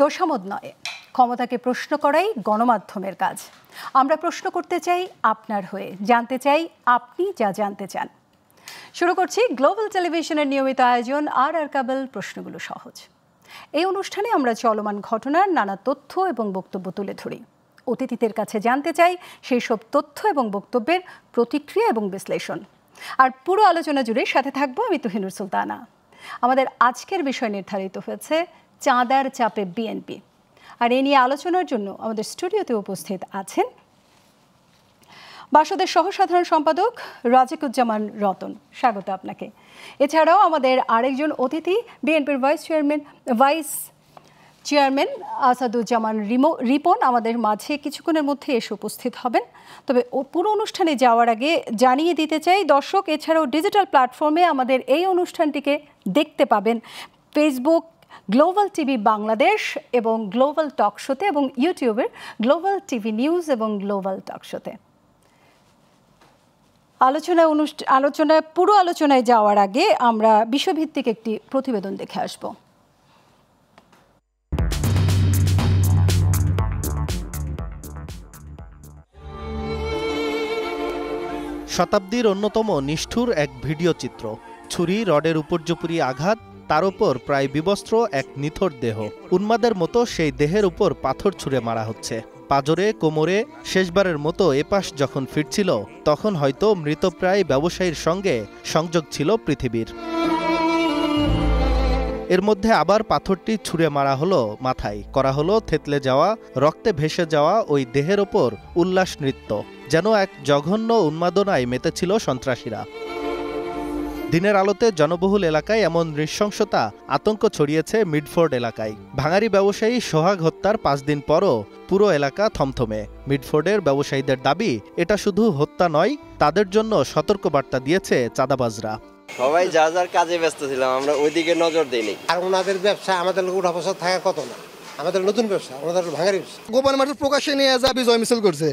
তোষামোদ নয়, ক্ষমতাকে প্রশ্ন করাই গণমাধ্যমের কাজ। আমরা প্রশ্ন করতে চাই আপনার হয়ে, জানতে চাই আপনি যা জানতে চান। শুরু করছি গ্লোবাল টেলিভিশনের নিয়মিত আয়োজন আর কাবল প্রশ্নগুলো সহজ। এই অনুষ্ঠানে আমরা চলমান ঘটনার নানা তথ্য এবং বক্তব্য তুলে ধরি। অতিথিদের কাছে জানতে চাই সেই সব তথ্য এবং বক্তব্যের প্রতিক্রিয়া এবং বিশ্লেষণ। আর পুরো আলোচনা জুড়ে সাথে থাকবো আমি তুহিনুর সুলতানা। আমাদের আজকের বিষয় নির্ধারিত হয়েছে চাঁদার চাপে বিএনপি। আর এ নিয়ে আলোচনার জন্য আমাদের স্টুডিওতে উপস্থিত আছেন বাসদের সহসাধারণ সম্পাদক রাজিকুজ্জামান রতন, স্বাগত আপনাকে। এছাড়াও আমাদের আরেকজন অতিথি বিএনপির ভাইস চেয়ারম্যান আসাদুজ্জামান রিপন আমাদের মাঝে কিছুক্ষণের মধ্যে এসে উপস্থিত হবেন। তবে পুরো অনুষ্ঠানে যাওয়ার আগে জানিয়ে দিতে চাই দর্শক এছাড়াও ডিজিটাল প্ল্যাটফর্মে আমাদের এই অনুষ্ঠানটিকে দেখতে পাবেন ফেসবুক গ্লোবাল টিভি বাংলাদেশ এবং গ্লোবাল টক শোতে এবং ইউটিউবের গ্লোবাল টিভি নিউজ এবং গ্লোবাল টক শোতে। পুরো আলোচনায় যাওয়ার আগে আমরা বিষয়ভিত্তিক একটি প্রতিবেদন দেখে আসব। শতাব্দীর অন্যতম নিষ্ঠুর এক ভিডিও চিত্র, ছুরি রডের উপর্যুপরি আঘাত, তার উপর প্রায় বিবস্ত্র এক নিথর দেহ। উন্মাদের মতো সেই দেহের উপর পাথর ছুঁড়ে মারা হচ্ছে। পাজরে কোমরে শেষবারের মতো এপাশ যখন ফিরছিল তখন হয়তো মৃতপ্রায় ব্যবসায়ীর সঙ্গে সংযোগ ছিল পৃথিবীর। এর মধ্যে আবার পাথরটি ছুঁড়ে মারা হলো মাথায়, করা হলো থেতলে যাওয়া রক্তে ভেসে যাওয়া ওই দেহের ওপর উল্লাস নৃত্য। যেন এক জঘন্য উন্মাদনায় মেতেছিল সন্ত্রাসীরা। দিনের আলোতে জনবহুল এলাকায় এমন নৃশংসতা আতঙ্ক ছড়িয়েছে মিডফোর্ড এলাকায়। ভাঙারি ব্যবসায়ী সোহাগ হত্যার 5 দিন পরও পুরো এলাকা থমথমে। মিডফোর্ডের ব্যবসায়ীদের দাবি এটা শুধু হত্যা নয়, তাদের জন্য সতর্কবার্তা দিয়েছে চাঁদাবাজরা। সবাই যার যার কাজে ব্যস্ত ছিলাম, আমরা ওইদিকে নজর দিইনি। আর ওনাদের ব্যবসা আমাদের উঠা বসা থাকা কত না, আমাদের নতুন ব্যবসা, ওনাদের ভাঙারি ব্যবসা। গোপন মাঠের প্রকাশ্যে নিয়ে যা বিজয় মিছিল করছে,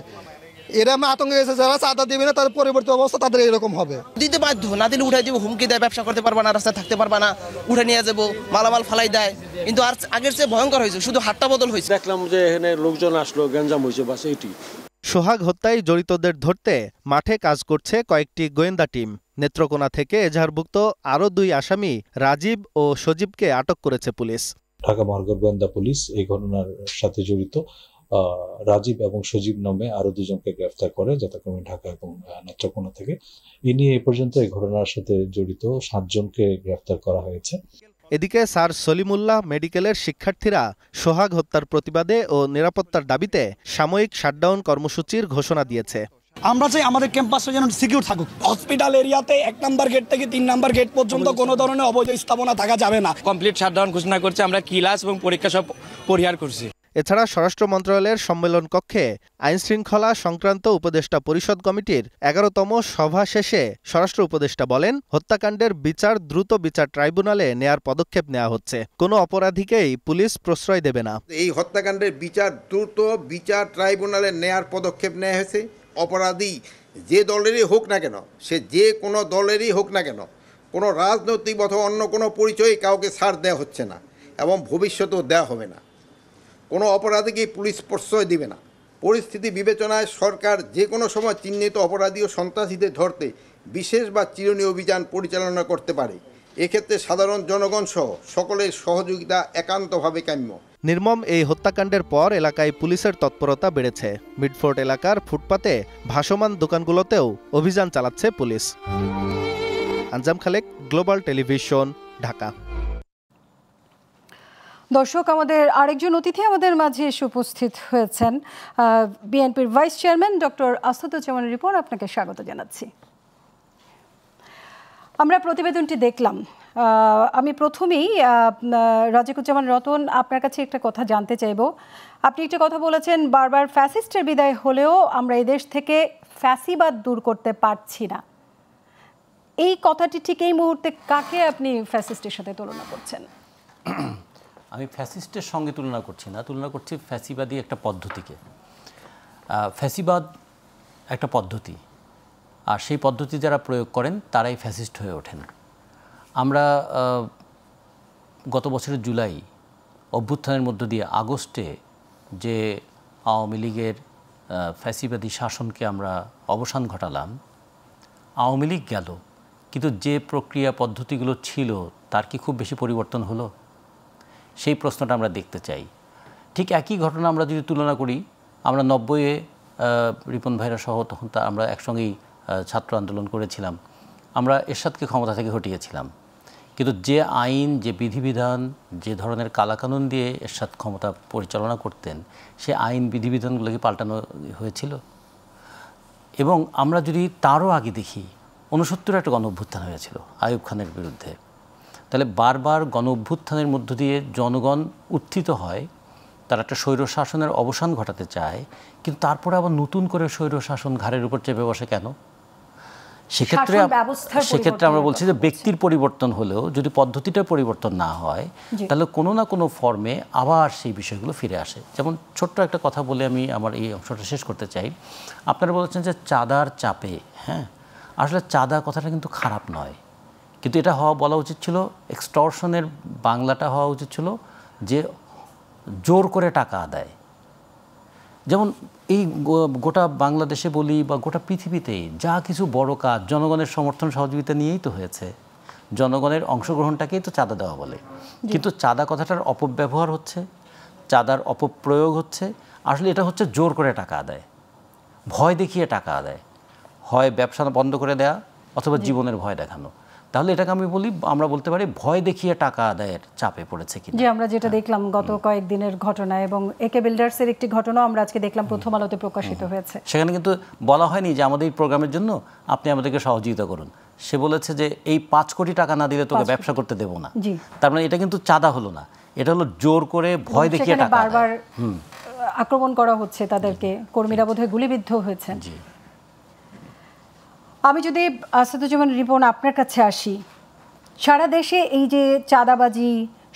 এরা আতঙ্কে গেছে যারা চাঁদা দেবে না তাদের পরবর্তী অবস্থা তাদের এরকম হবে। দিতে বাধ্য, না দিলে উঠাই দিব, হুমকি দেয়, ব্যবসা করতে পারবা না, রাস্তায় থাকতে পারবা না, উঠে নিয়ে যাবো, মালামাল ফালাই দেয়। কিন্তু আর আগের চেয়ে ভয়ঙ্কর হয়েছে, শুধু হাতটা বদল হয়েছে। দেখলাম যে এখানে লোকজন আসলো, গ্যাঞ্জাম হয়েছে, বাস এইটি। সোহাগ হত্যায় জড়িতদের ধরতে মাঠে কাজ করছে কয়েকটি গোয়েন্দা টিম। নেত্রকোনা থেকে এজাহারভুক্ত আরও 2 আসামি রাজীব ও সজীবকে আটক করেছে পুলিশ। ঢাকা মহানগর গোয়েন্দা পুলিশ এই ঘটনার সাথে জড়িত রাজীব এবং সজীব নামে আরো 2 জনকে গ্রেফতার করে যথাক্রমে ঢাকা এবং নেত্রকোনা থেকে। এ নিয়ে এ পর্যন্ত এই ঘটনার সাথে জড়িত 7 জনকে গ্রেফতার করা হয়েছে। এদিকে স্যার সলিমুল্লাহ মেডিকেলের শিক্ষার্থীরা সোহাগ হত্যার প্রতিবাদে ও নিরাপত্তার দাবিতে সাময়িক শাটডাউন কর্মসূচির ঘোষণা দিয়েছে। আমরা চাই আমাদের ক্যাম্পাসটা যেন সিকিউর থাকুক। হসপিটাল এরিয়াতে 1 নম্বর গেট থেকে 3 নম্বর গেট পর্যন্ত কোনো ধরনের অবৈধ স্থাপনা থাকা যাবে না। কমপ্লিট শাটডাউন ঘোষণা করছে, আমরা ক্লাস এবং পরীক্ষা সব পরিহার করছি। এছাড়া স্বরাষ্ট্র মন্ত্রণালয়ের সম্মেলন কক্ষে আইন শৃঙ্খলা সংক্রান্ত উপদেষ্টা পরিষদ কমিটির 11তম সভা শেষে স্বরাষ্ট্র উপদেষ্টা বলেন, হত্যাকাণ্ডের দ্রুত বিচার ট্রাইব্যুনালে নেয়ার পদক্ষেপ নেওয়া হচ্ছে। কোনো অপরাধীকেই পুলিশ প্রশ্রয় দেবে না। এই হত্যাকাণ্ডের দ্রুত বিচার ট্রাইব্যুনালে নেয়ার পদক্ষেপ নেওয়া হয়েছে। অপরাধী যে দলেরই হোক না কেন, সে যে কোনো দলেরই হোক না কেন, কোনো রাজনৈতিক অথবা অন্য কোনো পরিচয়ে কাউকে ছাড় দেওয়া হচ্ছে না এবং ভবিষ্যতেও দেওয়া হবে না। কোনো অপরাধীকে পুলিশ প্রশ্রয় দিবে না। পরিস্থিতি বিবেচনায় সরকার যে কোনো সময় চিহ্নিত অপরাধী ও সন্ত্রাসীদের ধরতে বিশেষ বা চিরুনি অভিযান পরিচালনা করতে পারে। এক্ষেত্রে সাধারণ জনগণ সহ সকলের সহযোগিতা একান্তভাবে কাম্য। নির্মম এই হত্যাকাণ্ডের পর এলাকায় পুলিশের তৎপরতা বেড়েছে। মিডফোর্ড এলাকার ফুটপাতে ভাসমান দোকানগুলোতেও অভিযান চালাচ্ছে পুলিশ। আঞ্জাম খালেক, গ্লোবাল টেলিভিশন, ঢাকা। দর্শক আমাদের আরেকজন অতিথি আমাদের মাঝে এসে উপস্থিত হয়েছেন বিএনপির vice chairman doctor Asaduzzaman Ripon, আপনাকে স্বাগত জানাচ্ছি। আমরা প্রতিবেদনটি দেখলাম। আমি প্রথমেই রাজিকুজ্জামান রতন আপনার কাছে একটা কথা জানতে চাইব। আপনি একটা কথা বলেছেন, বারবার ফ্যাসিস্টের বিদায় হলেও আমরা এই দেশ থেকে ফ্যাসিবাদ দূর করতে পারছি না। এই কথাটি ঠিক এই মুহূর্তে কাকে আপনি ফ্যাসিস্টের সাথে তুলনা করছেন? আমি ফ্যাসিস্টের সঙ্গে তুলনা করছি না, তুলনা করছি ফ্যাসিবাদী একটা পদ্ধতিকে। ফ্যাসিবাদ একটা পদ্ধতি, আর সেই পদ্ধতি যারা প্রয়োগ করেন তারাই ফ্যাসিস্ট হয়ে ওঠেন। আমরা গত বছরের জুলাই অভ্যুত্থানের মধ্য দিয়ে আগস্টে যে আওয়ামী লীগের ফ্যাসিবাদী শাসনকে আমরা অবসান ঘটালাম, আওয়ামী লীগ গেল, কিন্তু যে প্রক্রিয়া পদ্ধতিগুলো ছিল তার কি খুব বেশি পরিবর্তন হলো? সেই প্রশ্নটা আমরা দেখতে চাই। ঠিক একই ঘটনা আমরা যদি তুলনা করি, আমরা 90-এ রিপন ভাইরা সহ তখন আমরা একসঙ্গেই ছাত্র আন্দোলন করেছিলাম, আমরা এরশাদকে ক্ষমতা থেকে হটিয়েছিলাম, কিন্তু যে আইন, যে বিধিবিধান, যে ধরনের কালাকানুন দিয়ে এরশাদ ক্ষমতা পরিচালনা করতেন, সে আইন বিধিবিধানগুলোকে পাল্টানো হয়েছিল। এবং আমরা যদি তারও আগে দেখি, 69 একটা গণ অভ্যুত্থান হয়েছিল আইয়ুব খানের বিরুদ্ধে। তাহলে বারবার গণ অভ্যুত্থানের মধ্য দিয়ে জনগণ উত্থিত হয়, তারা একটা স্বৈরশাসনের অবসান ঘটাতে চায়, কিন্তু তারপরে আবার নতুন করে স্বৈরশাসন ঘাড়ের উপর চেপে বসে কেন? সেক্ষেত্রে আমরা বলছি যে ব্যক্তির পরিবর্তন হলেও যদি পদ্ধতিটার পরিবর্তন না হয়, তাহলে কোনো না কোনো ফর্মে আবার সেই বিষয়গুলো ফিরে আসে। যেমন ছোট্ট একটা কথা বলে আমি আমার এই অংশটা শেষ করতে চাই। আপনারা বলেছেন যে চাঁদার চাপে, হ্যাঁ, আসলে চাঁদা কথাটা কিন্তু খারাপ নয়, কিন্তু এটা বলা উচিত ছিল, এক্সটর্শনের বাংলাটা হওয়া উচিত ছিল যে জোর করে টাকা আদায়। যেমন এই গোটা বাংলাদেশে বলি বা গোটা পৃথিবীতেই যা কিছু বড় কাজ জনগণের সমর্থন সহযোগিতা নিয়েই তো হয়েছে, জনগণের অংশগ্রহণটাকেই তো চাঁদা দেওয়া বলে। কিন্তু চাঁদা কথাটার অপব্যবহার হচ্ছে, চাঁদার অপপ্রয়োগ হচ্ছে। আসলে এটা হচ্ছে জোর করে টাকা আদায়, ভয় দেখিয়ে টাকা আদায়, হয় ব্যবসা বন্ধ করে দেয়া অথবা জীবনের ভয় দেখানো। তাহলে এটাকে আমি বলি, আমরা বলতে পারি ভয় দেখিয়ে টাকা আদায়ের চাপে পড়েছে কিনা। যে আমরা যেটা দেখলাম গত কয়েকদিনের ঘটনা, এবং একে বিল্ডার্সের একটি ঘটনা আমরা আজকে দেখলাম প্রথম আলোতে প্রকাশিত হয়েছে। সেখানে কিন্তু বলা হয়নি যে আমাদের এই প্রোগ্রামের জন্য আপনি আমাদেরকে সহযোগিতা করুন, সে বলেছে যে এই 5 কোটি টাকা না দিলে তোকে ব্যবসা করতে দেব না। তার মানে এটা কিন্তু চাঁদা হলো না, এটা হলো জোর করে ভয় দেখিয়ে টাকা বারবার আক্রমণ করা হচ্ছে তাদেরকে, কর্মীরা বোধহয় গুলিবিদ্ধ হয়েছেন। আমি যদি আসাদুজ্জামান রিপন আপনার কাছে আসি, সারা দেশে এই যে চাঁদাবাজি,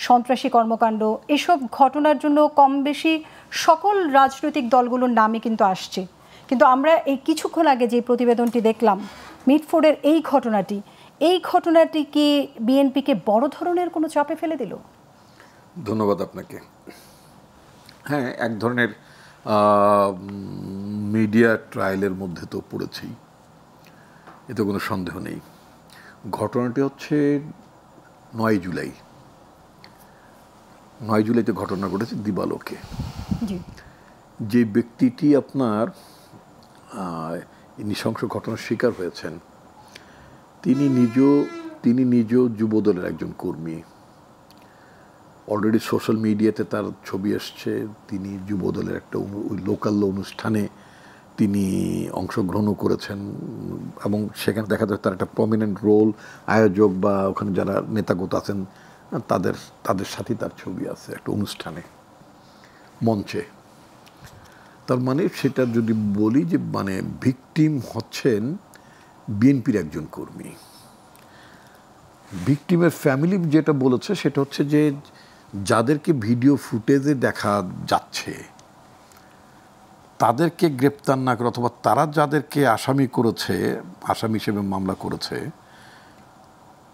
সন্ত্রাসী কর্মকাণ্ড, এসব ঘটনার জন্য কম বেশি সকল রাজনৈতিক দলগুলোর নামই কিন্তু আসছে, কিন্তু আমরা এই কিছুক্ষণ আগে যে প্রতিবেদনটি দেখলাম মিটফোর্ডের এই ঘটনাটি কি বিএনপিকে বড় ধরনের কোনো চাপে ফেলে দিল? ধন্যবাদ আপনাকে। হ্যাঁ, এক ধরনের মিডিয়া ট্রায়ালের মধ্যে তো পড়েছেই, এতে কোনো সন্দেহ নেই। ঘটনাটি হচ্ছে 9 জুলাইতে ঘটনা ঘটেছে দিবালোকে। যে ব্যক্তিটি আপনার নৃশংস ঘটনার শিকার হয়েছেন, তিনি নিজেও যুবদলের একজন কর্মী। অলরেডি সোশ্যাল মিডিয়াতে তার ছবি এসছে, তিনি যুবদলের একটা লোকাল অনুষ্ঠানে তিনি অংশগ্রহণও করেছেন, এবং সেখানে দেখা যায় তার একটা প্রমিনেন্ট রোল, আয়োজক বা ওখানে যারা নেতাগত আছেন তাদের সাথে তার ছবি আছে একটা অনুষ্ঠানে, মঞ্চে। তার মানে সেটা যদি বলি যে মানে ভিকটিম হচ্ছেন বিএনপির একজন কর্মী। ভিকটিমের ফ্যামিলি যেটা বলেছে সেটা হচ্ছে যে যাদেরকে ভিডিও ফুটেজে দেখা যাচ্ছে তাদেরকে গ্রেপ্তার না করে, অথবা তারা যাদেরকে আসামি হিসেবে মামলা করেছে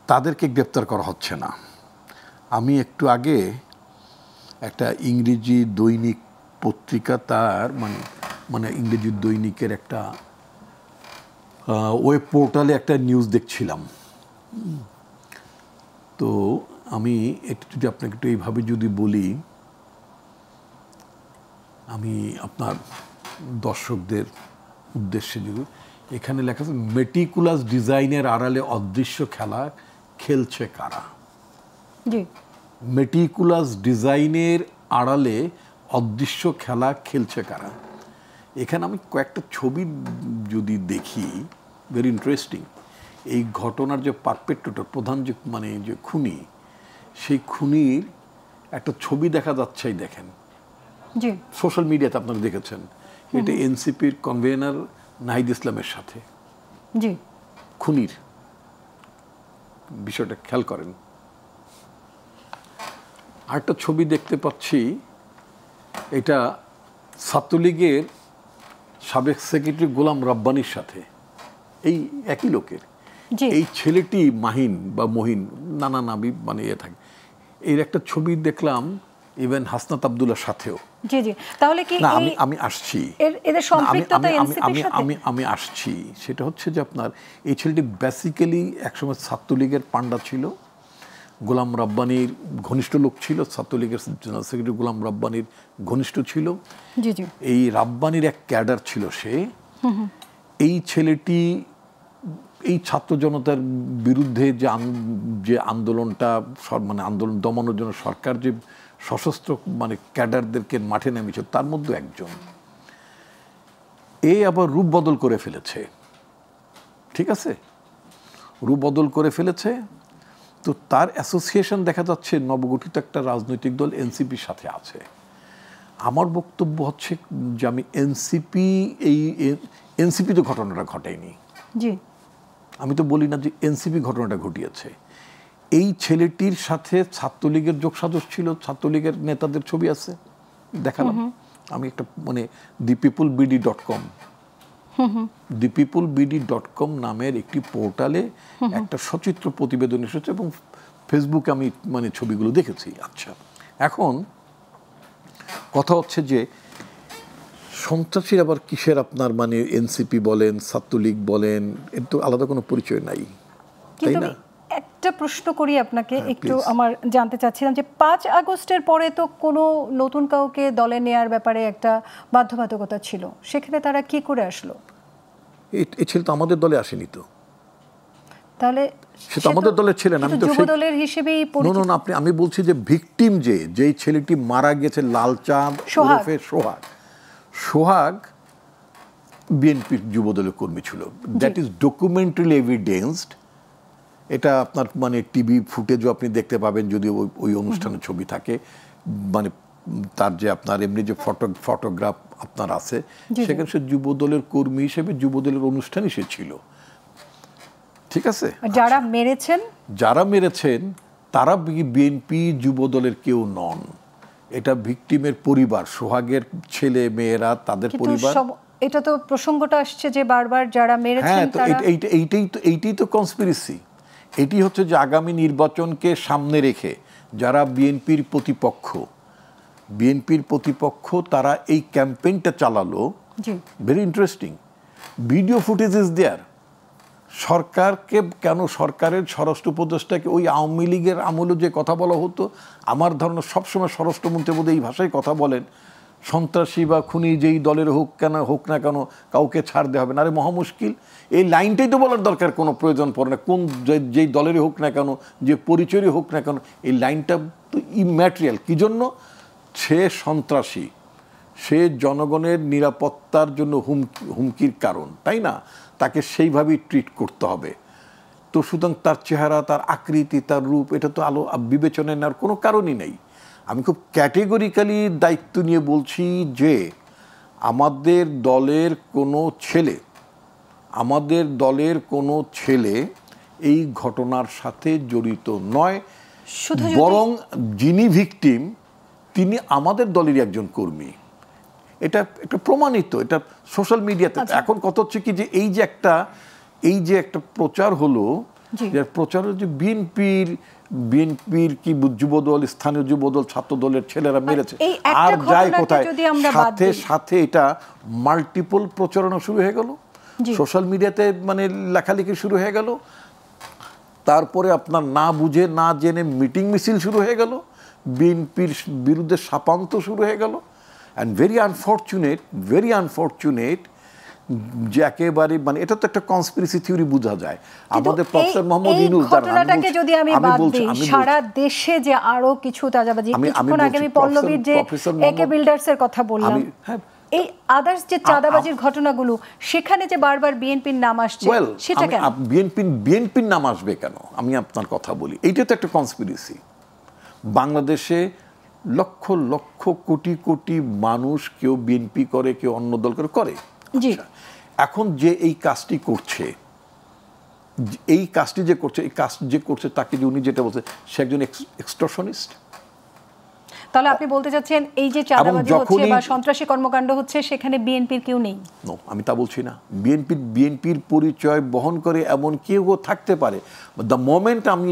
তাদেরকে গ্রেপ্তার করা হচ্ছে না। আমি একটু আগে একটা ইংরেজি দৈনিক পত্রিকা, তার মানে ইংরেজি দৈনিকের একটা ওয়েব পোর্টালে একটা নিউজ দেখছিলাম। তো আমি একটু যদি আপনাকে একটু এইভাবে যদি বলি, আমি আপনার দর্শকদের উদ্দেশ্যে যদি, এখানে লেখা আছে মেটিকুলাস ডিজাইনের আড়ালে অদৃশ্য খেলা খেলছে কারা। মেটিকুলাস ডিজাইনের আড়ালে অদৃশ্য খেলা খেলছে কারা। এখানে আমি কয়েকটা ছবি যদি দেখি, ভেরি ইন্টারেস্টিং। এই ঘটনার যে পারপেট্রেটর, প্রধান যে খুনি, সেই খুনির একটা ছবি দেখা যাচ্ছে, দেখেন সোশ্যাল মিডিয়াতে আপনারা দেখেছেন। এটা এনসিপির কনভেনার নাহিদ ইসলামের সাথে খুনির বিষয়টা খেয়াল করেন। আরেকটা ছবি দেখতে পাচ্ছি, এটা ছাত্রলীগের সাবেক সেক্রেটারি গোলাম রাব্বানির সাথে, এই একই লোকের। এই ছেলেটি মহিন নানা নাবি থাকে। এর একটা ছবি দেখলাম ইভেন হাসনাত আব্দুল্লাহর সাথেও। জি জি, তাহলে কি না আমি আসছি, এদের সম্পৃক্ততা এনসিপির সাথে? আমি আসছি, সেটা হচ্ছে যে আপনার এই ছেলেটি বেসিক্যালি একসময় ছাত্রলীগের পান্ডা ছিল, গোলাম রাব্বানির ঘনিষ্ঠ লোক ছিল, ছাত্রলীগের জেনারেল সেক্রেটারি গোলাম রাব্বানির ঘনিষ্ঠ ছিল। জি জি, এই রাব্বানির এক ক্যাডার ছিল সে। এই ছেলেটি এই ছাত্র জনতার বিরুদ্ধে যে আন্দোলনটা মানে আন্দোলন দমানোর জন্য সরকার যে সশস্ত্র মানে ক্যাডারদেরকে মাঠে নেমেছিল তার মধ্যে একজন। এ আবার রূপ বদল করে ফেলেছে, ঠিক আছে, রূপ বদল করে ফেলেছে। তো তার অ্যাসোসিয়েশন দেখা যাচ্ছে নবগঠিত একটা রাজনৈতিক দল এনসিপির সাথে আছে। আমার বক্তব্য হচ্ছে যে আমি এনসিপি তো ঘটনাটা ঘটায়নি, জি, আমি তো বলি না যে এনসিপি ঘটনাটা ঘটিয়েছে। এই ছেলেটির সাথে ছাত্রলীগের যোগসাজশ ছিল, ছাত্রলীগের নেতাদের ছবি আছে, দেখালাম আমি একটা মানে thepeopleBD.com thepeopleBD.com নামের একটি পোর্টালে একটা সচিত্র প্রতিবেদন এসেছে এবং ফেসবুকে আমি মানে ছবিগুলো দেখেছি। আচ্ছা, এখন কথা হচ্ছে যে সন্ত্রাসীর আবার কিসের আপনার মানে এনসিপি বলেন ছাত্রলীগ বলেন, এর তো আলাদা কোনো পরিচয় নাই, তাই না? একটা প্রশ্ন করি আপনাকে, একটু আমার জানতে চাচ্ছিলাম যে 5 আগস্টের পরে তো কোনো নতুন কাউকে দলে নেয়ার ব্যাপারে একটা বাধ্যবাধকতা ছিল, সেখানে তারা কি করে আসলো? এই ছেলে তো আমাদের দলে আসেনি, তো তাহলে সে তো আমাদের দলের ছিলেন। আমি তো যুব দলের হিসেবেই পরিচিত। না, আমি বলছি যে ভিকটিম যেই ছেলেটি মারা গেছে লালচাঁদ ওরফে সোহাগ বিএনপির যুব দলের কর্মী ছিল। That is documentary evidenced. এটা আপনার মানে টিভি ফুটেজও আপনি দেখতে পাবেন যদি ওই অনুষ্ঠানের ছবি থাকে, মানে তার যে আপনার এমনি যে ফটোগ্রাফ আপনার আছে, সেখানে সে যুব দলের কর্মী হিসেবে যুব দলের অনুষ্ঠানই সে ছিল, ঠিক আছে। যারা মেরেছেন তারা বিএনপি যুব দলের কেউ নন, এটা ভিকটিমের পরিবার, সোহাগের ছেলে মেয়েরা, তাদের পরিবার। এটা তো প্রসঙ্গটা আসছে যে বারবার যারা মেরেছেন তারা, এইটাই তো কনস্পিরেসি। এটি হচ্ছে যে আগামী নির্বাচনকে সামনে রেখে যারা বিএনপির প্রতিপক্ষ তারা এই ক্যাম্পেইনটা চালালো। Very interesting, video footage is there. সরকারকে কেন, সরকারের স্বরাষ্ট্র উপদেষ্টাকে ওই আওয়ামী লীগের আমলে যে কথা বলা হতো, আমার ধারণা সবসময় স্বরাষ্ট্রমন্ত্রী বোধ এই ভাষায় কথা বলেন, সন্ত্রাসী বা খুনি যেই দলের হোক না কেন কাউকে ছাড় দেওয়া হবে না। আরে মহা মুশকিল, এই লাইনটাই তো বলার দরকার কোনো প্রয়োজন পড়ে না, কোন যেই দলেরই হোক না কেন, যে পরিচয়ই হোক না কেন, এই লাইনটা তো ইম্যাটেরিয়াল। কী জন্য? সে সন্ত্রাসী, সে জনগণের নিরাপত্তার জন্য হুমকির কারণ, তাই না? তাকে সেইভাবেই ট্রিট করতে হবে। তো সুতরাং তার চেহারা, তার আকৃতি, তার রূপ, এটা তো বিবেচনায় নেওয়ার কোনো কারণই নেই। আমি খুব ক্যাটেগরিক্যালি দায়িত্ব নিয়ে বলছি যে আমাদের দলের কোনো ছেলে এই ঘটনার সাথে জড়িত নয়, বরং যিনি ভিকটিম তিনি আমাদের দলেরই একজন কর্মী। এটা প্রমাণিত, এটা সোশ্যাল মিডিয়াতে। এখন কথা হচ্ছে কি যে এই যে একটা প্রচার হলো, প্রচার যে বিএনপির কি যুবদল, স্থানীয় যুবদল, ছাত্র দলের ছেলেরা মেরেছে আর যায় কোথায়, সাথে এটা মাল্টিপল প্রচারণা শুরু হয়ে গেল, সোশ্যাল মিডিয়াতে মানে লেখালেখি শুরু হয়ে গেল, তারপরে আপনার না বুঝে না জেনে মিটিং মিছিল শুরু হয়ে গেল, বিএনপির বিরুদ্ধে শাপান্ত শুরু হয়ে গেল। অ্যান্ড ভেরি আনফর্চুনেট যে একেবারে মানে এটা তো একটা কনস্পিরেসি থিওরি বোঝা যায়। আমাদের প্রফেসর মোহাম্মদ ইউনূস, ঘটনাটাকে যদি আমি বাদ দিই, সারা দেশে যে আরো কিছু চাঁদাবাজি, কিছুক্ষণ আগে আমি পল্লবীর যে একে বিল্ডার্সের কথা বললাম, এই আদার্স যে চাঁদাবাজির ঘটনাগুলো, সেখানে যে বারবার বিএনপির নাম আসছে, সেটা কেন? বিএনপির নাম আসবে কেন? আমি আপনার কথা বলি, এইটা তো একটা কনস্পিরেসি। বাংলাদেশে লক্ষ লক্ষ কোটি কোটি মানুষ, কেউ বিএনপি করে, কেউ অন্য দল করে। এখন যে এই কাজটি করছে, এই কাজ যে করছে তাকে যে উনি যেটা বলছে, সে একজন এক্সটর্শনিস্ট। তাহলে আপনি বলতে চাচ্ছেন এই যে চাঁদাবাজি হচ্ছে বা সন্ত্রাসী কর্মকাণ্ড হচ্ছে, সেখানে বিএনপির কেউ নেই? আমি তা বলছি না। বিএনপির পরিচয় বহন করে এমন কেউ থাকতে পারে। দ্য মোমেন্ট আমরা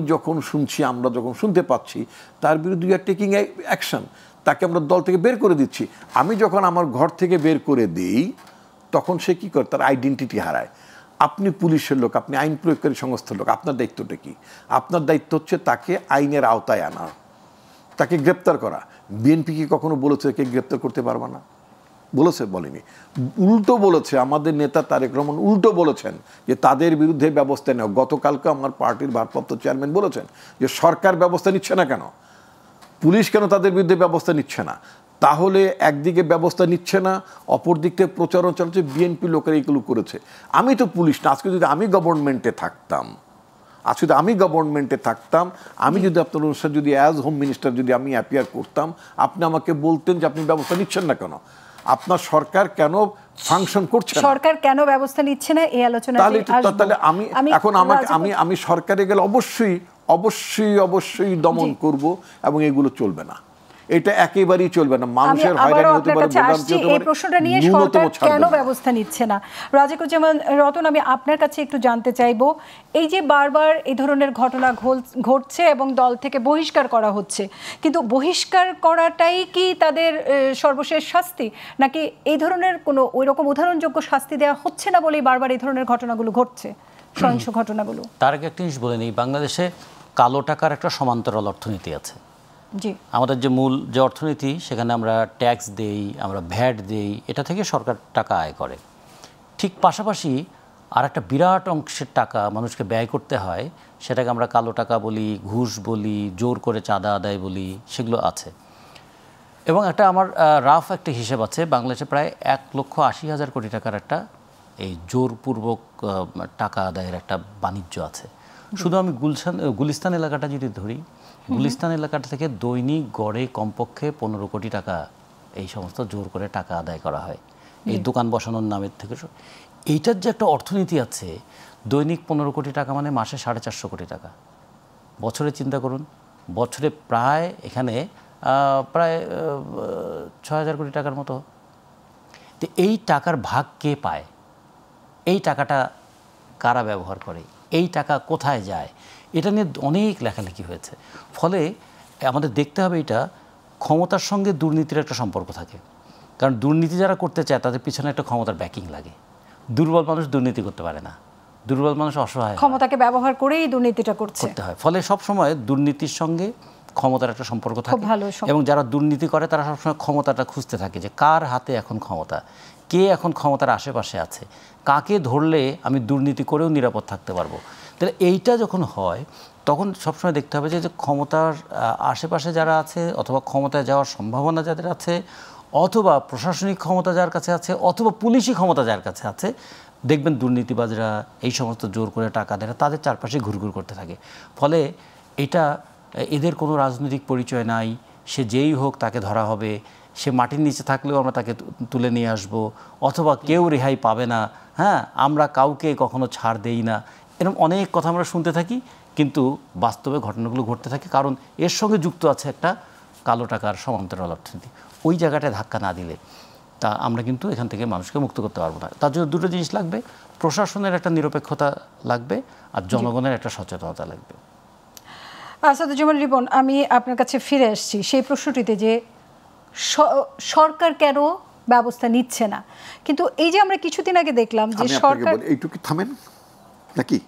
যখন শুনতে পাচ্ছি তার বিরুদ্ধে আর টেকিং অ্যাকশন, তাকে আমরা দল থেকে বের করে দিচ্ছি। আমি যখন আমার ঘর থেকে বের করে দিই তখন সে কী করে, তার আইডেন্টিটি হারায়। আপনি পুলিশের লোক, আপনি আইন প্রয়োগকারী সংস্থার লোক, আপনার দায়িত্বটা কি? আপনার দায়িত্ব হচ্ছে তাকে আইনের আওতায় আনা, তাকে গ্রেপ্তার করা। বিএনপি কি কখনো বলেছে কে গ্রেপ্তার করতে পারবে না? বলেছে? বলেনি। উল্টো বলেছে, আমাদের নেতা তারেক রহমান উল্টো বলেছেন যে তাদের বিরুদ্ধে ব্যবস্থা নেওয়া। গতকালকে আমার পার্টির ভারপ্রাপ্ত চেয়ারম্যান বলেছেন যে সরকার ব্যবস্থা নিচ্ছে না কেন, পুলিশ কেন তাদের বিরুদ্ধে ব্যবস্থা নিচ্ছে না? তাহলে একদিকে ব্যবস্থা নিচ্ছে না, অপর দিক থেকে প্রচারণ চালাচ্ছে বিএনপি লোকেরা এইগুলো করেছে। আমি তো পুলিশ না, আজকে যদি আমি গভর্নমেন্টে থাকতাম, আমি যদি আপনার অনুষ্ঠানে যদি অ্যাজ হোম মিনিস্টার যদি আমি অ্যাপিয়ার করতাম, আপনি আমাকে বলতেন যে আপনি ব্যবস্থা নিচ্ছেন না কেন, আপনার সরকার কেন ফাংশন করছে, সরকার কেন ব্যবস্থা নিচ্ছে না, এই আলোচনা। তাহলে আমি সরকারে গেলে অবশ্যই দমন করব এবং এগুলো চলবে না, এটা একেবারেই চলবে না। মানুষের হয়রানি হতে পারে, এই প্রশ্নটা নিয়ে সরকার কেন ব্যবস্থা নিচ্ছে না। রাজিকুজ্জামান রতন, আমি আপনার কাছে একটু জানতে চাইবো, এই যে বারবার এই ধরনের ঘটনা ঘটছে এবং দল থেকে বহিষ্কার করা হচ্ছে, কিন্তু বহিষ্কার করাটাই কি তাদের সর্বশেষ শাস্তি, নাকি এই ধরনের কোনো ওই রকম উদাহরণযোগ্য শাস্তি দেওয়া হচ্ছে না বলেই বারবার এই ধরনের ঘটনাগুলো ঘটছে, সহিংস ঘটনাগুলো? তার আগে একটা জিনিস বলে নিই, বাংলাদেশে কালো টাকার একটা সমান্তরাল অর্থনীতি আছে। আমাদের যে মূল যে অর্থনীতি, সেখানে আমরা ট্যাক্স দেই, আমরা ভ্যাট দেই, এটা থেকে সরকার টাকা আয় করে। ঠিক পাশাপাশি আর একটা বিরাট অংশের টাকা মানুষকে ব্যয় করতে হয়, সেটাকে আমরা কালো টাকা বলি, ঘুষ বলি, জোর করে চাঁদা আদায় বলি, সেগুলো আছে। এবং একটা আমার রাফ একটা হিসেব আছে, বাংলাদেশে প্রায় 1,80,000 কোটি টাকার একটা এই জোরপূর্বক টাকা আদায়ের একটা বাণিজ্য আছে। শুধু আমি গুলিস্তান এলাকাটা যদি ধরি, গুলিস্তান এলাকাটা থেকে দৈনিক গড়ে কমপক্ষে 15 কোটি টাকা এই সমস্ত জোর করে টাকা আদায় করা হয় এই দোকান বসানোর নামের থেকে। এইটার যে একটা অর্থনীতি আছে, দৈনিক 15 কোটি টাকা মানে মাসে 450 কোটি টাকা। বছরে চিন্তা করুন, বছরে প্রায় এখানে প্রায় 6,000 কোটি টাকার মতো। তো এই টাকার ভাগ কে পায়? এই টাকাটা কারা ব্যবহার করে? এই টাকা কোথায় যায়? এটা নিয়ে অনেক লেখালেখি হয়েছে। ফলে আমাদের দেখতে হবে এটা ক্ষমতার সঙ্গে দুর্নীতির একটা সম্পর্ক থাকে। কারণ দুর্নীতি যারা করতে চায় তাদের পিছনে একটা ক্ষমতার ব্যাকিং লাগে। দুর্বল মানুষ দুর্নীতি করতে পারে না, দুর্বল মানুষ অসহায়, ক্ষমতাকে ব্যবহার করেই দুর্নীতিটা করতে হয়। ফলে সবসময় দুর্নীতির সঙ্গে ক্ষমতার একটা সম্পর্ক থাকে। এবং যারা দুর্নীতি করে তারা সবসময় ক্ষমতাটা খুঁজতে থাকে যে কার হাতে এখন ক্ষমতা, কে এখন ক্ষমতার আশেপাশে আছে, কাকে ধরলে আমি দুর্নীতি করেও নিরাপদ থাকতে পারবো। তাহলে এইটা যখন হয় তখন সবসময় দেখতে হবে যে ক্ষমতার আশেপাশে যারা আছে, অথবা ক্ষমতায় যাওয়ার সম্ভাবনা যাদের আছে, অথবা প্রশাসনিক ক্ষমতা যার কাছে আছে, অথবা পুলিশি ক্ষমতা যার কাছে আছে, দেখবেন দুর্নীতিবাজরা এই সমস্ত জোর করে টাকা দেয় তাদের চারপাশে ঘুরঘুর করতে থাকে। ফলে এটা এদের কোনো রাজনৈতিক পরিচয় নাই, সে যেই হোক তাকে ধরা হবে, সে মাটির নিচে থাকলেও আমরা তাকে তুলে নিয়ে আসব, অথবা কেউ রেহাই পাবে না, হ্যাঁ, আমরা কাউকে কখনো ছাড় দেই না, এরকম অনেক কথা আমরা শুনতে থাকি। কিন্তু বাস্তবে ঘটনাগুলো ঘটতে থাকে, কারণ এর সঙ্গে যুক্ত আছে একটা কালো টাকার সমান্তরাল অর্থনীতি। ওই জায়গাটায় ধাক্কা না দিলে তা আমরা কিন্তু এখান থেকে মানুষকে মুক্ত করতে পারবো না। তার জন্য দুটো জিনিস লাগবে, প্রশাসনের একটা নিরপেক্ষতা লাগবে আর জনগণের একটা সচেতনতা লাগবে। আসাদুজ্জামান রিপন, আমি আপনার কাছে ফিরে আসছি সেই প্রশ্নটিতে যে সরকার কেন ব্যবস্থা নিচ্ছে না। কিন্তু এই যে আমরা কিছুদিন আগে দেখলাম যে সরকার, এইটুকু থামেন নাকি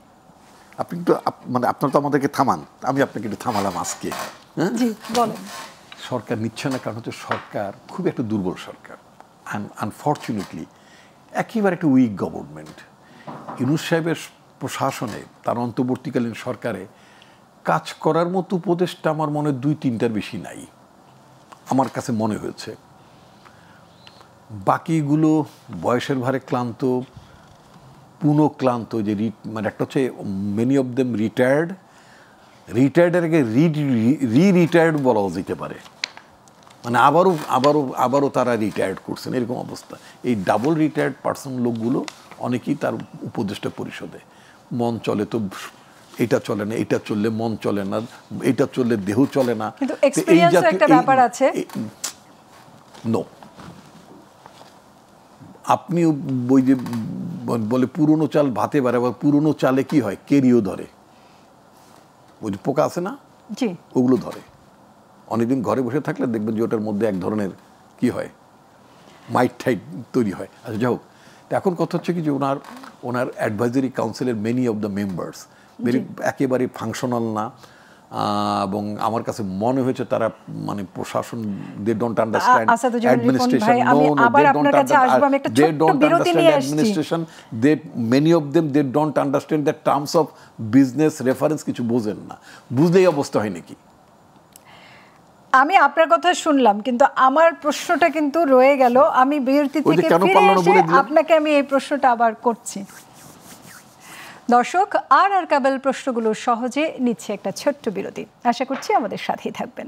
আপনি তো, মানে আপনার তো আমাদেরকে থামান, আমি আপনাকে একটু থামালাম আজকে। জি বলেন। সরকার নিচ্ছে না কারণ হচ্ছে সরকার খুব একটা দুর্বল সরকার, আনফর্চুনেটলি একেবারে একটা উইক গভর্নমেন্ট। ইউনূস সাহেবের প্রশাসনে, তার অন্তর্বর্তীকালীন সরকারে কাজ করার মতো উপদেশটা আমার মনে 2-3টার বেশি নাই, আমার কাছে মনে হয়েছে। বাকিগুলো বয়সের ভারে ক্লান্ত, পুনঃক্লান্ত, যে মানে একটা হচ্ছে মেনি অফ দেম রিটায়ার্ডের আগে রিটায়ার্ড বলাও যেতে পারে, মানে আবারও তারা রিটায়ার্ড করছেন, এরকম অবস্থা। এই ডাবল রিটায়ার্ড পার্সন লোকগুলো অনেকেই তার উপদেষ্টা পরিষদে। মন চলে তো এটা চলে না, এটা চললে মন চলে না, এটা চললে দেহ চলে না, কিন্তু এক্সপেরিয়েন্সের একটা ব্যাপার আছে। নো, আপনি ওই যে বলে পুরনো চাল ভাতে বাড়ে, আবার পুরনো চালে কি হয়, কেরিও ধরে, ওই যে পোকা আছে না, জি, ওগুলো ধরে। অনেকদিন ঘরে বসে থাকলে দেখবেন যে ওটার মধ্যে এক ধরনের কি হয়, মাইট টাইট তৈরি হয়। আচ্ছা যাই হোক, এখন কথা হচ্ছে কি যে ওনার অ্যাডভাইজারি কাউন্সিলের মেনি অফ দ্য মেম্বার্স একেবারে ফাংশনাল না, এবং আমার কাছে মনে হয়েছে তারা মানে প্রশাসন they don't understand administration, they don't understand administration, they many of them they don't understand the terms of business reference, কিছু বোঝেন না, বুঝলেই অবস্থা হয় নাকি। আমি আপনার কথা শুনলাম, কিন্তু আমার প্রশ্নটা কিন্তু রয়ে গেল। আমি বিরতি থেকে ফিরে এসে আপনাকে আমি এই প্রশ্নটা আবার করছি। দর্শক, আর কেবল প্রশ্নগুলো সহজে নিচ্ছে একটা ছোট্ট বিরতি। আশা করছি আমাদের সাথেই থাকবেন।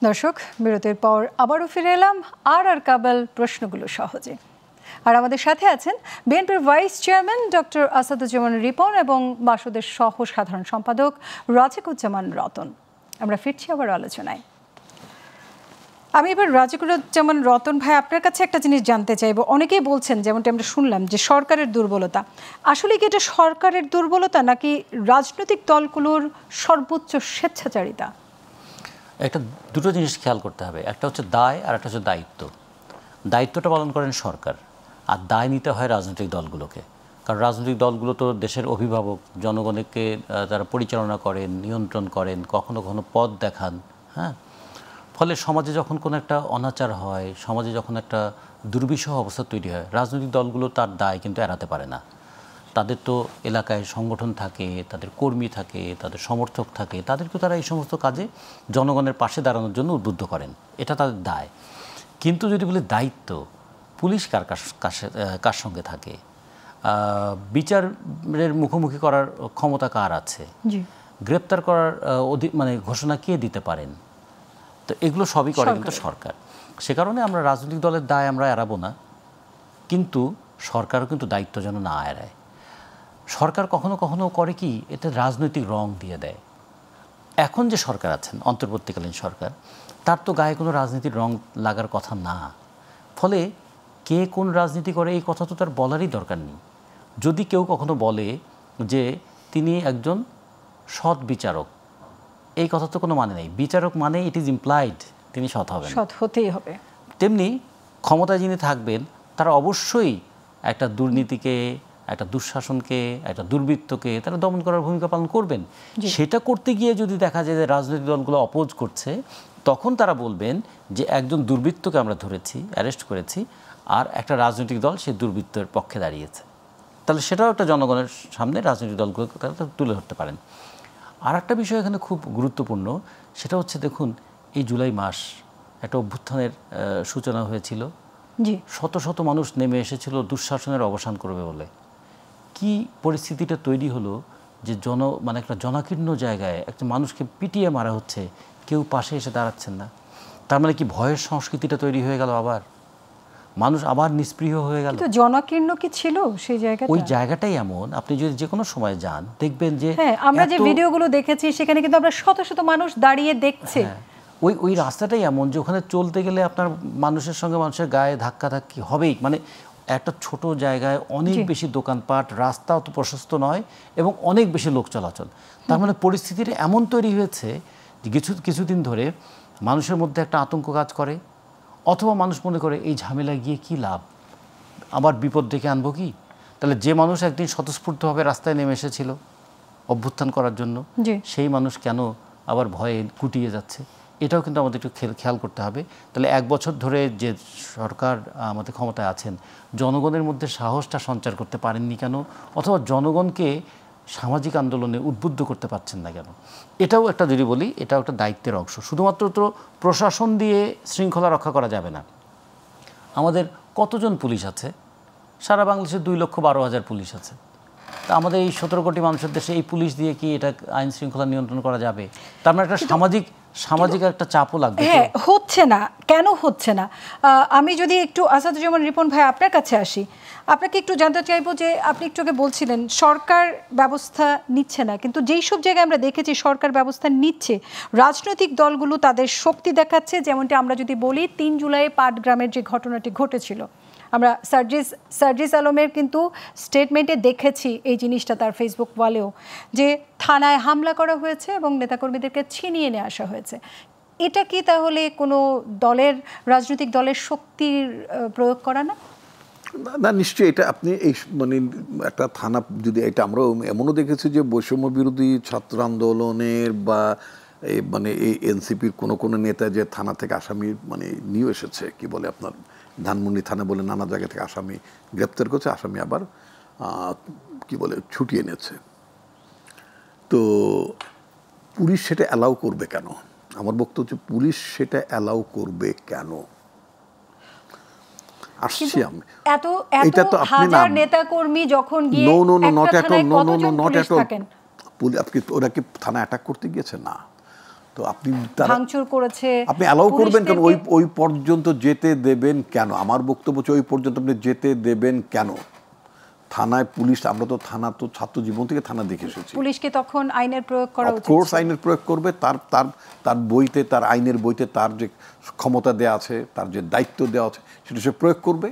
দর্শক, বিরতির পর আবারও ফিরে এলাম আর কেবল প্রশ্নগুলো সহজে। আর আমাদের সাথে আছেন বিএনপির vice chairman doctor Asaduzzaman Ripon এবং বাসদের সহ সাধারণ সম্পাদক রাজিকুজ্জামান রতন। আমরা ফিরছি আবার আলোচনায়। আমি এবার রাজিকুজ্জামান রতন ভাই, আপনার কাছে একটা জিনিস জানতে চাইব। অনেকেই বলছেন, যেমনটি আমরা শুনলাম, যে সরকারের দুর্বলতা। আসলে কি এটা সরকারের দুর্বলতা নাকি রাজনৈতিক দলগুলোর সর্বোচ্চ স্বেচ্ছাচারিতা? একটা দুটো জিনিস খেয়াল করতে হবে, একটা হচ্ছে দায় আর একটা হচ্ছে দায়িত্ব। দায়িত্বটা পালন করেন সরকার, আর দায় নিতে হয় রাজনৈতিক দলগুলোকে। কারণ রাজনৈতিক দলগুলো তো দেশের অভিভাবক, জনগণকে তারা পরিচালনা করেন, নিয়ন্ত্রণ করেন, কখনো কখনো পথ দেখান। হ্যাঁ, ফলে সমাজে যখন কোনো একটা অনাচার হয়, সমাজে যখন একটা দুর্বিষহ অবস্থা তৈরি হয়, রাজনৈতিক দলগুলো তার দায় কিন্তু এড়াতে পারে না। তাদের তো এলাকায় সংগঠন থাকে, তাদের কর্মী থাকে, তাদের সমর্থক থাকে, তাদেরকে তারা এই সমস্ত কাজে জনগণের পাশে দাঁড়ানোর জন্য উদ্বুদ্ধ করেন, এটা তাদের দায়। কিন্তু যদি বলি দায়িত্ব, পুলিশ কার সঙ্গে থাকে, বিচারের মুখোমুখি করার ক্ষমতা কার আছে, গ্রেপ্তার করার মানে ঘোষণা কে দিতে পারেন, তো এগুলো সবই করে কিন্তু সরকার। সে কারণে আমরা রাজনৈতিক দলের দায় আমরা এড়াবো না, কিন্তু সরকারও কিন্তু দায়িত্ব যেন না এড়ায়। সরকার কখনো কখনো করে কি, এতে রাজনৈতিক রং দিয়ে দেয়। এখন যে সরকার আছেন, অন্তর্বর্তীকালীন সরকার, তার তো গায়ে কোনো রাজনীতির রং লাগার কথা না। ফলে কে কোন রাজনীতি করে এই কথা তো তার বলারই দরকার নেই। যদি কেউ কখনো বলে যে তিনি একজন সৎ বিচারক, এই কথা তো কোনো মানে নেই। বিচারক মানে ইট ইজ ইমপ্লাইড তিনি সৎ হবেন, সৎ হতেই হবে। তেমনি ক্ষমতায় যিনি থাকবেন তারা অবশ্যই একটা দুর্নীতিকে, একটা দুঃশাসনকে, একটা দুর্বৃত্তকে তারা দমন করার ভূমিকা পালন করবেন। সেটা করতে গিয়ে যদি দেখা যায় যে রাজনৈতিক দলগুলো অপোজ করছে, তখন তারা বলবেন যে একজন দুর্বৃত্তকে আমরা ধরেছি, অ্যারেস্ট করেছি, আর একটা রাজনৈতিক দল সেই দুর্বৃত্তের পক্ষে দাঁড়িয়েছে। তাহলে সেটাও একটা জনগণের সামনে রাজনৈতিক দলগুলোকে তারা তুলে ধরতে পারেন। আর একটা বিষয় এখানে খুব গুরুত্বপূর্ণ, সেটা হচ্ছে দেখুন, এই জুলাই মাস একটা অভ্যুত্থানের সূচনা হয়েছিল। শত শত মানুষ নেমে এসেছিল দুঃশাসনের অবসান করবে বলে। কি পরিস্থিতিটা তৈরি হলো যে মানে একটা জনাকীর্ণ জায়গায় একটা মানুষকে পিটিয়ে মারা হচ্ছে, কেউ পাশে এসে দাঁড়াচ্ছেন না। তার মানে কি ভয়ের সংস্কৃতিটা তৈরি হয়ে গেল, আবার মানুষ আবার নিষ্পৃহ হয়ে গেল। তো জনাকীর্ণ কি ছিল সেই জায়গাটা? ওই জায়গাটাই এমন, আপনি যদি যে কোনো সময় যান দেখবেন যে আমরা যে ভিডিওগুলো দেখেছি সেখানে কিন্তু আমরা শত শত মানুষ দাঁড়িয়ে দেখছে। ওই রাস্তাটাই এমন যে ওখানে চলতে গেলে আপনার মানুষের সঙ্গে মানুষের গায়ে ধাক্কাধাক্কি হবেই। মানে একটা ছোট জায়গায় অনেক বেশি দোকানপাট, রাস্তা অত প্রশস্ত নয় এবং অনেক বেশি লোক চলাচল। তার মানে পরিস্থিতিটা এমন তৈরি হয়েছে যে কিছুদিন ধরে মানুষের মধ্যে একটা আতঙ্ক কাজ করে, অথবা মানুষ মনে করে এই ঝামেলায় গিয়ে কি লাভ, আবার বিপদ ডেকে আনবো কি। তাহলে যে মানুষ একদিন স্বতঃস্ফূর্তভাবে রাস্তায় নেমে এসেছিল অভ্যুত্থান করার জন্য, সেই মানুষ কেন আবার ভয়ে কুটিয়ে যাচ্ছে, এটাও কিন্তু আমাদের একটু খেয়াল করতে হবে। তাহলে 1 বছর ধরে যে সরকার আমাদের ক্ষমতায় আছেন, জনগণের মধ্যে সাহসটা সঞ্চার করতে পারেননি কেন, অথবা জনগণকে সামাজিক আন্দোলনে উদ্বুদ্ধ করতে পারছেন না কেন? এটাও একটা, যদি বলি, এটাও একটা দায়িত্বের অংশ। শুধুমাত্র তো প্রশাসন দিয়ে শৃঙ্খলা রক্ষা করা যাবে না। আমাদের কতজন পুলিশ আছে? সারা বাংলাদেশে 2,12,000 পুলিশ আছে। তা আমাদের এই 17 কোটি মানুষের দেশে এই পুলিশ দিয়ে কি এটা আইন শৃঙ্খলা নিয়ন্ত্রণ করা যাবে? তার মানে একটা সামাজিক একটা চাপও লাগবে। হ্যাঁ, হচ্ছে না। কেন হচ্ছে না? আমি যদি একটু আসাদুজ্জামান রিপন ভাই আপনার কাছে আসি, আপনাকে একটু জানতে চাইবো যে আপনি একটু আগে বলছিলেন সরকার ব্যবস্থা নিচ্ছে না, কিন্তু যেই সব জায়গায় আমরা দেখেছি সরকার ব্যবস্থা নিচ্ছে, রাজনৈতিক দলগুলো তাদের শক্তি দেখাচ্ছে। যেমনটি আমরা যদি বলি 3 জুলাই পাটগ্রামের যে ঘটনাটি ঘটেছিল, আমরা সার্জিস আলমের কিন্তু স্টেটমেন্টে দেখেছি এই জিনিসটা, তার ফেসবুক ওয়ালেও, যে থানায় হামলা করা হয়েছে এবং নেতাকর্মীদেরকে ছিনিয়ে নিয়ে আসা হয়েছে। এটা কি তাহলে কোনো রাজনৈতিক দলের শক্তির প্রয়োগ করা না? না, নিশ্চয়ই এটা আপনি এই মানে একটা থানা যদি এটা আমরাও এমনও দেখেছি যে বৈষম্য বিরোধী ছাত্র আন্দোলনের বা মানে এই এনসিপির কোনো নেতা যে থানা থেকে আসামি মানে নিয়ে এসেছে, কি বলে আপনার ধানমন্ডি থানা বলে নানা জায়গা থেকে আসামি গ্রেপ্তার করছে, আসামি আবার কি বলে ছুটিয়ে এনেছে। তো পুলিশ সেটা অ্যালাউ করবে কেন? আমার বক্তব্য হচ্ছে পুলিশ সেটা অ্যালাউ করবে কেন? আসছি আমি, এটা তো হাজার নেতাকর্মী যখন গিয়ে একটা থানায় কতজন পুলিশ থাকেন? আপনি ওরা কি থানা অ্যাটাক করতে গিয়েছে? না। তো আপনি ভাঙচুর করেছে, আপনি অ্যালাউ করবেন কেন? ওই পর্যন্ত যেতে দেবেন কেন? আমার বক্তব্য হচ্ছে ওই পর্যন্ত আপনি যেতে দেবেন কেন? থানায় পুলিশ, আমরা তো থানা তো ছাত্র জীবন থেকে থানা দেখে এসেছি। পুলিশকে তখন আইনের প্রয়োগ করা উচিত। অফকোর্স আইনের প্রয়োগ করবে, তার বইতে, তার আইনের বইতে তার যে ক্ষমতা দেওয়া আছে, তার যে দায়িত্ব দেওয়া আছে সেটা সে প্রয়োগ করবে।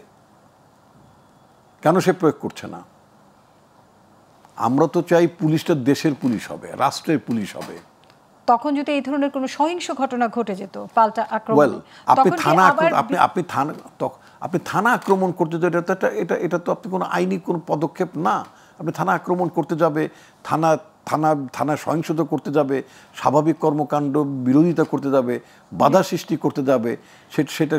কেন সে প্রয়োগ করছে না? আমরা তো চাই পুলিশটা দেশের পুলিশ হবে, রাষ্ট্রের পুলিশ হবে। তখন যদি এই ধরনের কোনো সহিংস ঘটনা ঘটে যেত, পাল্টা আক্রমণ, আপনি থানা আক্রমণ করতে যাবে, এটা তো আপনি কোনো আইনি কোনো পদক্ষেপ না। আপনি থানা আক্রমণ করতে যাবে, থানা সহিংসতা করতে যাবে, স্বাভাবিক কর্মকাণ্ড বিরোধিতা করতে যাবে, বাধা সৃষ্টি করতে যাবে, সেটা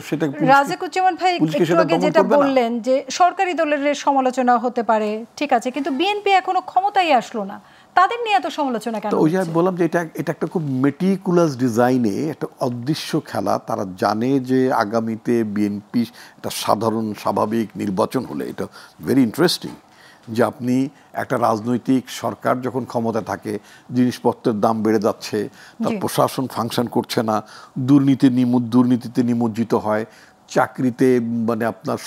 রাজিকুজ্জামান ভাই একটু আগে যেটা বললেন যে সরকারি দলের সমালোচনা হতে পারে, ঠিক আছে, কিন্তু বিএনপি এখনো ক্ষমতায় আসলো না, তাদের নিয়ে এত সমালোচনা কেন? ওই যে বললাম যে এটা একটা খুব মেটিকুলাস ডিজাইনে একটা অদৃশ্য খেলা। তারা জানে যে আগামীতে বিএনপি একটা সাধারণ স্বাভাবিক নির্বাচন হলে, এটা ভেরি ইন্টারেস্টিং যে আপনি একটা রাজনৈতিক সরকার যখন ক্ষমতা থাকে, জিনিসপত্রের দাম বেড়ে যাচ্ছে, তার প্রশাসন ফাংশন করছে না, দুর্নীতিতে নিমজ্জিত হয়, চাকরিতে মানে আপনার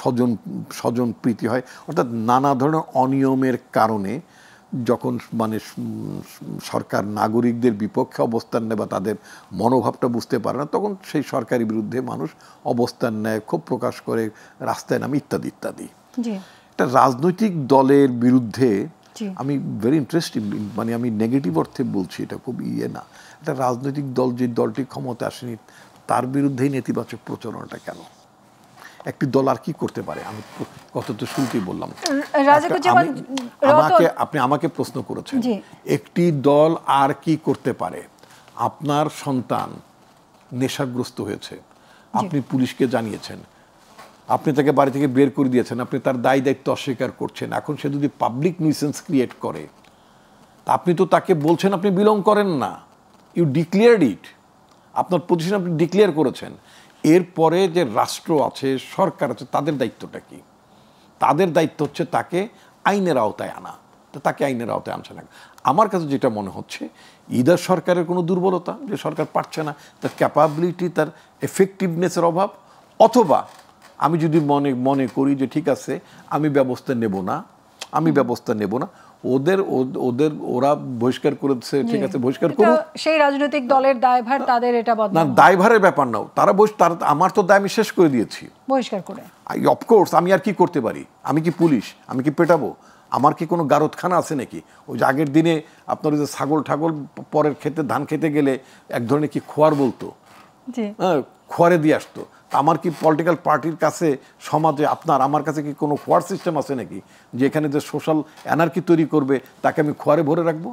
স্বজন প্রীতি হয়, অর্থাৎ নানা ধরনের অনিয়মের কারণে যখন মানে সরকার নাগরিকদের বিপক্ষে অবস্থান নেয় বা তাদের মনোভাবটা বুঝতে পারে না, তখন সেই সরকারের বিরুদ্ধে মানুষ অবস্থান নেয়, ক্ষোভ প্রকাশ করে, রাস্তায় নামে ইত্যাদি ইত্যাদি। একটা রাজনৈতিক দলের বিরুদ্ধে আমি ভেরি ইন্টারেস্টিং, মানে আমি নেগেটিভ অর্থে বলছি, এটা খুব না। একটা রাজনৈতিক দল যে দলটি ক্ষমতা আসেনি তার বিরুদ্ধেই নেতিবাচক প্রচারণাটা কেন? একটি দল আর কি করতে পারে? আমি কত তো শুরুতেই বললাম, আপনি আমাকে প্রশ্ন করেছেন একটি দল আর কি করতে পারে। আপনার সন্তান নেশাগ্রস্ত হয়েছে, আপনি পুলিশকে জানিয়েছেন, আপনি তাকে বাড়ি থেকে বের করে দিয়েছেন, আপনি তার দায় দায়িত্ব অস্বীকার করছেন। এখন সে যদি পাবলিক নিউসেন্স ক্রিয়েট করে, আপনি তো তাকে বলছেন আপনি বিলং করেন না, ইউ ডিক্লেয়ার্ড ইট, আপনার পজিশন আপনি ডিক্লেয়ার করেছেন। এরপরে যে রাষ্ট্র আছে, সরকার আছে, তাদের দায়িত্বটা কি? তাদের দায়িত্ব হচ্ছে তাকে আইনের আওতায় আনা। তো তাকে আইনের আওতায় আনছে না। আমার কাছে যেটা মনে হচ্ছে, ইদার সরকারের কোনো দুর্বলতা, যে সরকার পারছে না, তার ক্যাপাবিলিটি, তার এফেক্টিভনেসের অভাব, অথবা আমি যদি মনে করি যে ঠিক আছে আমি ব্যবস্থা নেব না, ওরা বহিষ্কার করেছে, ঠিক আছে বহিষ্কার করুক, সেই রাজনৈতিক দলের দায়ভার তাদের, এটা না দায়ভারের ব্যাপার নাও, তারা আমার তো দায় আমি শেষ করে দিয়েছি বহিষ্কার করে। অফকোর্স আমি আর কি করতে পারি? আমি কি পুলিশ? আমি কি পেটাবো? আমার কি কোনো গারদখানা আছে নাকি? ওই যে আগের দিনে আপনার ওই যে ছাগল পরের খেতে ধান খেতে গেলে এক ধরনের কি খোয়ার বলতো, হ্যাঁ, খোয়ারে দিয়ে আসতো। আমার কি পলিটিক্যাল পার্টির কাছে, সমাজে আমার কাছে কি কোনো খোয়ার সিস্টেম আছে নাকি, যে এখানে যে সোশ্যাল অ্যানার্কি তৈরি করবে তাকে আমি খোয়ারে ভরে রাখবো?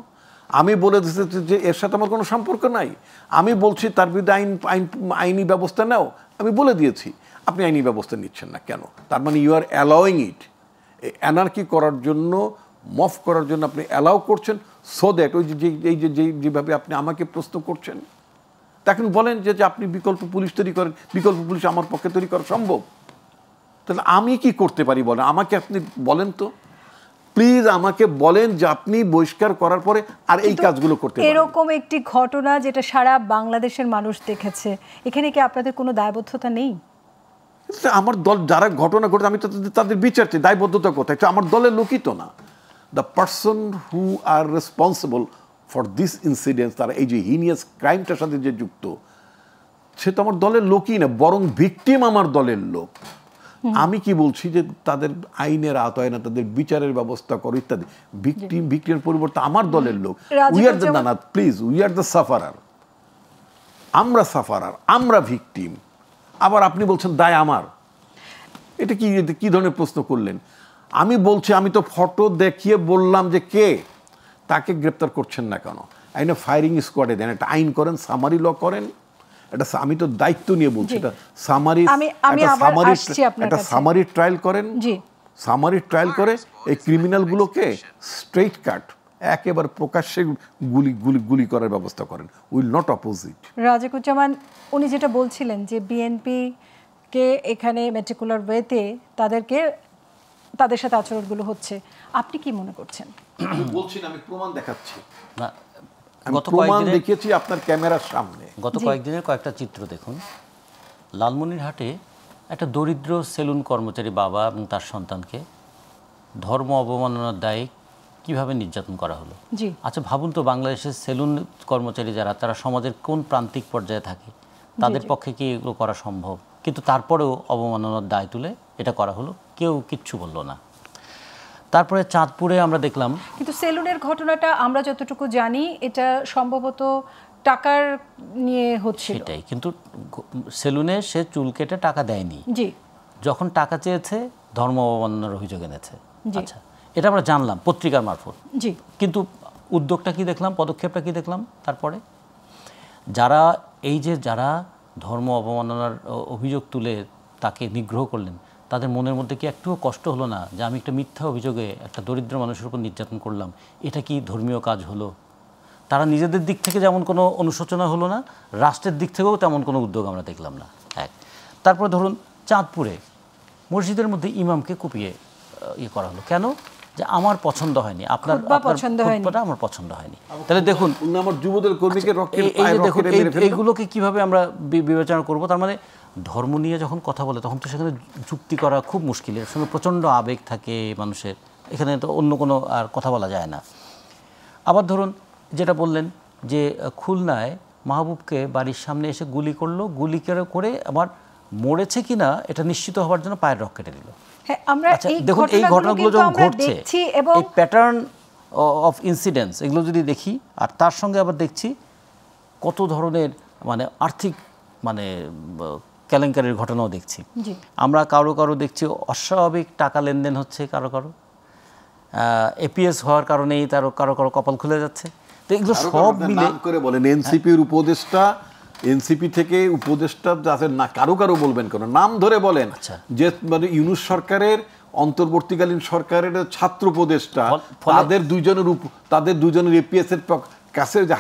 আমি বলে দিচ্ছি যে এর সাথে আমার কোনো সম্পর্ক নাই। আমি বলছি তার বিরুদ্ধে আইনি ব্যবস্থা নাও, আমি বলে দিয়েছি। আপনি আইনি ব্যবস্থা নিচ্ছেন না কেন? তার মানে you are allowing it. Anarchy করার জন্য, মফ করার জন্য আপনি অ্যালাউ করছেন, সো দ্যাট ওই যে যেভাবে আপনি আমাকে প্রশ্ন করছেন, তখন বলেন যে আপনি বিকল্প পুলিশ তৈরি করেন, বিকল্প পুলিশ আমার পক্ষে তৈরি করা সম্ভব। তাহলে আমি কি করতে পারি বলেন? আমাকে আপনি বলেন তো প্লিজ, আমাকে বলেন যে আপনি বহিষ্কার করার পরে আর এই কাজগুলো করতে পারেন। এরকম একটি ঘটনা যেটা সারা বাংলাদেশের মানুষ দেখেছে, এখানে কি আপনাদের কোনো দায়বদ্ধতা নেই? আমার দল যারা ঘটনা ঘটে, আমি তো তাদের বিচার চাই। দায়বদ্ধতা কোথায়? আমার দলের লোকই তো না। The person who R responsible for this incidence, তারা এই যে হিনিয়াস ক্রাইমটার সাথে যে যুক্ত, সে তো আমার দলের লোকই না, বরং ভিকটিম আমার দলের লোক। আমি কি বলছি যে তাদের আইনের আওতায় না, তাদের বিচারের ব্যবস্থা করো ইত্যাদি। ভিকটিমের পরিবর্তে আমার দলের লোক, উই আর দ্য না please, we are the sufferer, আমরা সাফারার, আমরা ভিকটিম। আবার আপনি বলছেন দায় আমার, এটা কি ধরনের প্রশ্ন করলেন? আমি বলছি, আমি তো ফটো দেখিয়ে বললাম যে কে, তাকে গ্রেপ্তার করছেন না কেন? আইনে ফায়ারিং স্কোয়াডে দেন, একটা আইন করেন, সামারি ল করেন। এটা আমি তো দায়িত্ব নিয়ে বলছি, এটা সামারি ট্রায়াল করেন, সামারি ট্রায়াল করে এই ক্রিমিনালগুলোকে স্ট্রেইট কাট, একেবারে প্রকাশ্যে গুলি করার ব্যবস্থা করেন। Will not opposite. রাজিকুজ্জামান উনি যেটা বলছিলেন যে বিএনপি কে এখানে মেটিকুলার ওয়েতে তাদের সাথে আচরণগুলো হচ্ছে, আপনি কি মনে করছেন? বলছি না, আমি প্রমাণ দেখাচ্ছি, গত কয়েকদিন দেখিয়েছি আপনার ক্যামেরার সামনে। গত কয়েকদিনের কয়েকটা চিত্র দেখুন। লালমনিরহাটে একটা দরিদ্র সেলুন কর্মচারী বাবা এবং তার সন্তানকে ধর্ম অবমাননার দায়ে কিভাবে নির্যাতন করা হলো। আচ্ছা ভাবুন তো, বাংলাদেশের সেলুন কর্মচারী যারা, তারা সমাজের কোন প্রান্তিক পর্যায়ে থাকে, তাদের পক্ষে কি এগুলো করা সম্ভব? কিন্তু তারপরেও অবমাননার দায় তুলে এটা করা হলো, কেউ কিচ্ছু বলল না। তারপরে চাঁদপুরে আমরা দেখলাম, কিন্তু সেলুনের ঘটনাটা আমরা যতটুকু জানি এটা সম্ভবত টাকার নিয়ে হচ্ছে, সেটাই। কিন্তু সেলুনে সে চুল কেটে টাকা দেয়নি, যখন টাকা চেয়েছে ধর্ম অবমাননার অভিযোগ এনেছে। আচ্ছা, এটা আমরা জানলাম পত্রিকার মারফত, কিন্তু উদ্যোগটা কি দেখলাম, পদক্ষেপটা কি দেখলাম? তারপরে যারা ধর্ম অবমাননার অভিযোগ তুলে তাকে নিগ্রহ করলেন, তাদের মনের মধ্যে কি একটুও কষ্ট হলো না যে আমি একটা মিথ্যা অভিযোগে একটা দরিদ্র মানুষের উপর নির্যাতন করলাম, এটা কি ধর্মীয় কাজ হলো? তারা নিজেদের দিক থেকে যেমন কোনো অনুশোচনা হলো না, রাষ্ট্রের দিক থেকেও তেমন কোনো উদ্যোগ আমরা দেখলাম না। তারপরে ধরুন চাঁদপুরে মসজিদের মধ্যে ইমামকে কুপিয়ে করা হলো, কেন? যে আমার পছন্দ হয়নি, আপনার খুতবাটা আমার পছন্দ হয়নি। তাহলে দেখুন, আমার যুবদল কর্মীকে এইগুলোকে কিভাবে আমরা বিবেচনা করব? তার মানে ধর্ম নিয়ে যখন কথা বলে তখন তো সেখানে যুক্তি করা খুব মুশকিল, এর সঙ্গে প্রচণ্ড আবেগ থাকে মানুষের, এখানে তো অন্য কোনো আর কথা বলা যায় না। আবার ধরুন যেটা বললেন যে খুলনায় মাহবুবকে বাড়ির সামনে এসে গুলি করলো, গুলি করে আবার মরেছে কিনা এটা নিশ্চিত হওয়ার জন্য পায়ের রক কেটে দিল। দেখুন এই ঘটনাগুলো যখন ঘটছে, এই প্যাটার্ন অফ ইনসিডেন্টস এগুলো যদি দেখি, আর তার সঙ্গে আবার দেখছি কত ধরনের মানে আর্থিক মানে কেলেঙ্কারির ঘটনাও দেখছি। আমরা কারো দেখছি অস্বাভাবিক টাকা লেনদেন হচ্ছে, কারো এপিএস হওয়ার কারণেই কারো কপাল খুলে যাচ্ছে। তো এগুলো সব মিলে করে বলেন এনসিপির উপদেষ্টা, এনসিপি থেকে উপদেষ্টা যাদের না কারো বলবেন কেন, নাম ধরে বলেন, যে মানে ইউনূস সরকারের অন্তর্বর্তীকালীন সরকারের ছাত্র উপদেষ্টা, তাদের দুজনের এপিএস এর কাছে যে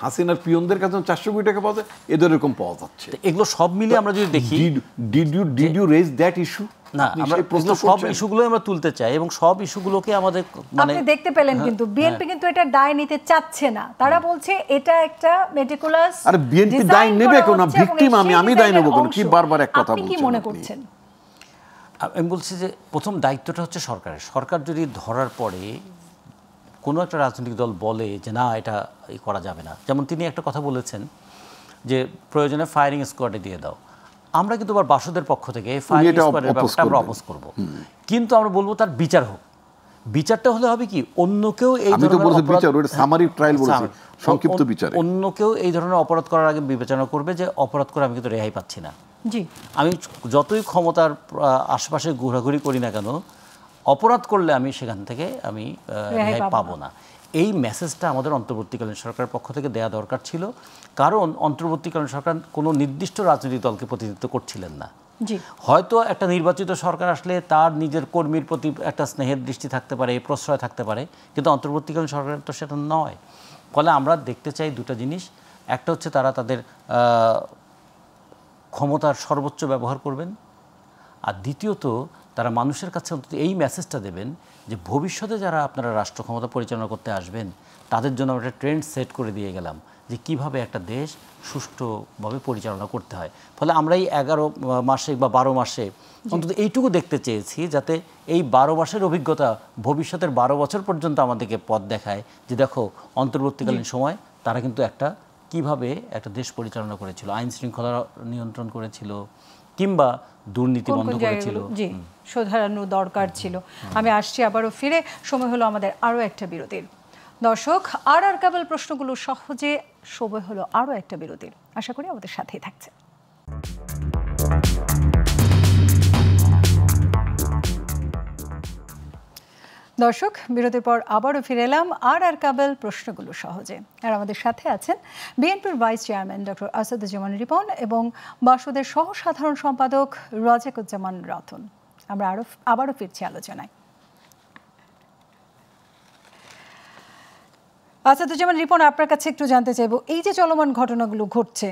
হাসিনার পিয়নদের কাছে 400 কোটি টাকা পাওয়া যায়, এদের এরকম পাওয়া যাচ্ছে। এগুলো সব মিলে আমরা যদি দেখি, did you raise that issue? না, আমরা সব ইস্যুগুলো আমরা তুলতে চাই এবং সব ইস্যুগুলোকে আমাদের আপনি দেখতে পেলেন, কিন্তু বিএনপি কিন্তু এটা দায় নিতে চাচ্ছে না। তারা বলছে এটা একটা মেটিকুলাস, আরে বিএনপি দায় নেবে কোন? ভিকটিম আমি দায় নেব কোন? কি বারবার এক কথা বলছেন? আপনি কি মনে করছেন? আমি বলছি যে প্রথম দায়িত্বটা হচ্ছে সরকারের। সরকার যদি ধরার পরে কোনো একটা রাজনৈতিক দল বলে যে না এটা করা যাবে না, যেমন তিনি একটা কথা বলেছেন যে প্রয়োজনে ফায়ারিং স্কোয়াডে দিয়ে দাও, আমরা কিন্তু আবার বাসুদের পক্ষ থেকে ফায়ারিং স্কোয়াডের ব্যাপারটা আমরা অপোজ করব, কিন্তু আমরা বলবো তার বিচার হোক। বিচারটা হলে হবে কি, অন্য কেউ এই অন্য কেউ এই ধরনের অপরাধ করার আগে বিবেচনা করবে যে অপরাধ করে আমি কিন্তু রেহাই পাচ্ছি না। আমি যতই ক্ষমতার আশপাশে ঘোরাঘুরি করি না কেন, অপরাধ করলে আমি সেখান থেকে আমি রেহাই পাবো না। এই মেসেজটা আমাদের অন্তর্বর্তীকালীন সরকারের পক্ষ থেকে দেওয়া দরকার ছিল, কারণ অন্তর্বর্তীকালীন সরকার কোনো নির্দিষ্ট রাজনৈতিক দলকে প্রতিনিধিত্ব করছিলেন না। হয়তো একটা নির্বাচিত সরকার আসলে তার নিজের কর্মীর প্রতি একটা স্নেহের দৃষ্টি থাকতে পারে, প্রশ্রয় থাকতে পারে, কিন্তু অন্তর্বর্তীকালীন সরকার তো সেটা নয়। ফলে আমরা দেখতে চাই দুটো জিনিস, একটা হচ্ছে তারা তাদের ক্ষমতার সর্বোচ্চ ব্যবহার করবেন, আর দ্বিতীয়ত তারা মানুষের কাছে অন্তত এই মেসেজটা দেবেন যে ভবিষ্যতে যারা আপনারা রাষ্ট্র ক্ষমতা পরিচালনা করতে আসবেন তাদের জন্য আমরা একটা ট্রেন্ড সেট করে দিয়ে গেলাম যে কিভাবে একটা দেশ সুষ্ঠুভাবে পরিচালনা করতে হয়। ফলে আমরা এই 11 মাসে বা 12 মাসে অন্তত এইটুকু দেখতে চেয়েছি, যাতে এই 12 মাসের অভিজ্ঞতা ভবিষ্যতের 12 বছর পর্যন্ত আমাদেরকে পথ দেখায় যে দেখো অন্তর্বর্তীকালীন সময় তারা কিন্তু কিভাবে একটা দেশ পরিচালনা করেছিল, আইন শৃঙ্খলা নিয়ন্ত্রণ করেছিল, কিংবা দুর্নীতি কোন বন্ধ কোন করেছিল। জায়গাগুলো জি শোধরানো দরকার ছিল। আমি আসছি আবারও ফিরে, সময় হলো আমাদের আরও একটা বিরতির। দর্শক, আর কেবল প্রশ্নগুলো সহজে, সময় হলো আরও একটা বিরতির। আশা করি আমাদের সাথেই থাকছে। দর্শক, বিরতির পর আবারও ফিরে এলাম আর কেবল প্রশ্নগুলো সহজে। আর আমাদের সাথে আছেন বিএনপির vice chairman doctor Asaduzzaman Ripon এবং বাসদের সহ সাধারণ সম্পাদক রাজাকুজ্জামান রতন। আমরা আবারও ফিরছি আলোচনায়। আসাদুজ্জামান রিপন, আপনার কাছে একটু জানতে চাইব, এই যে চলমান ঘটনাগুলো ঘটছে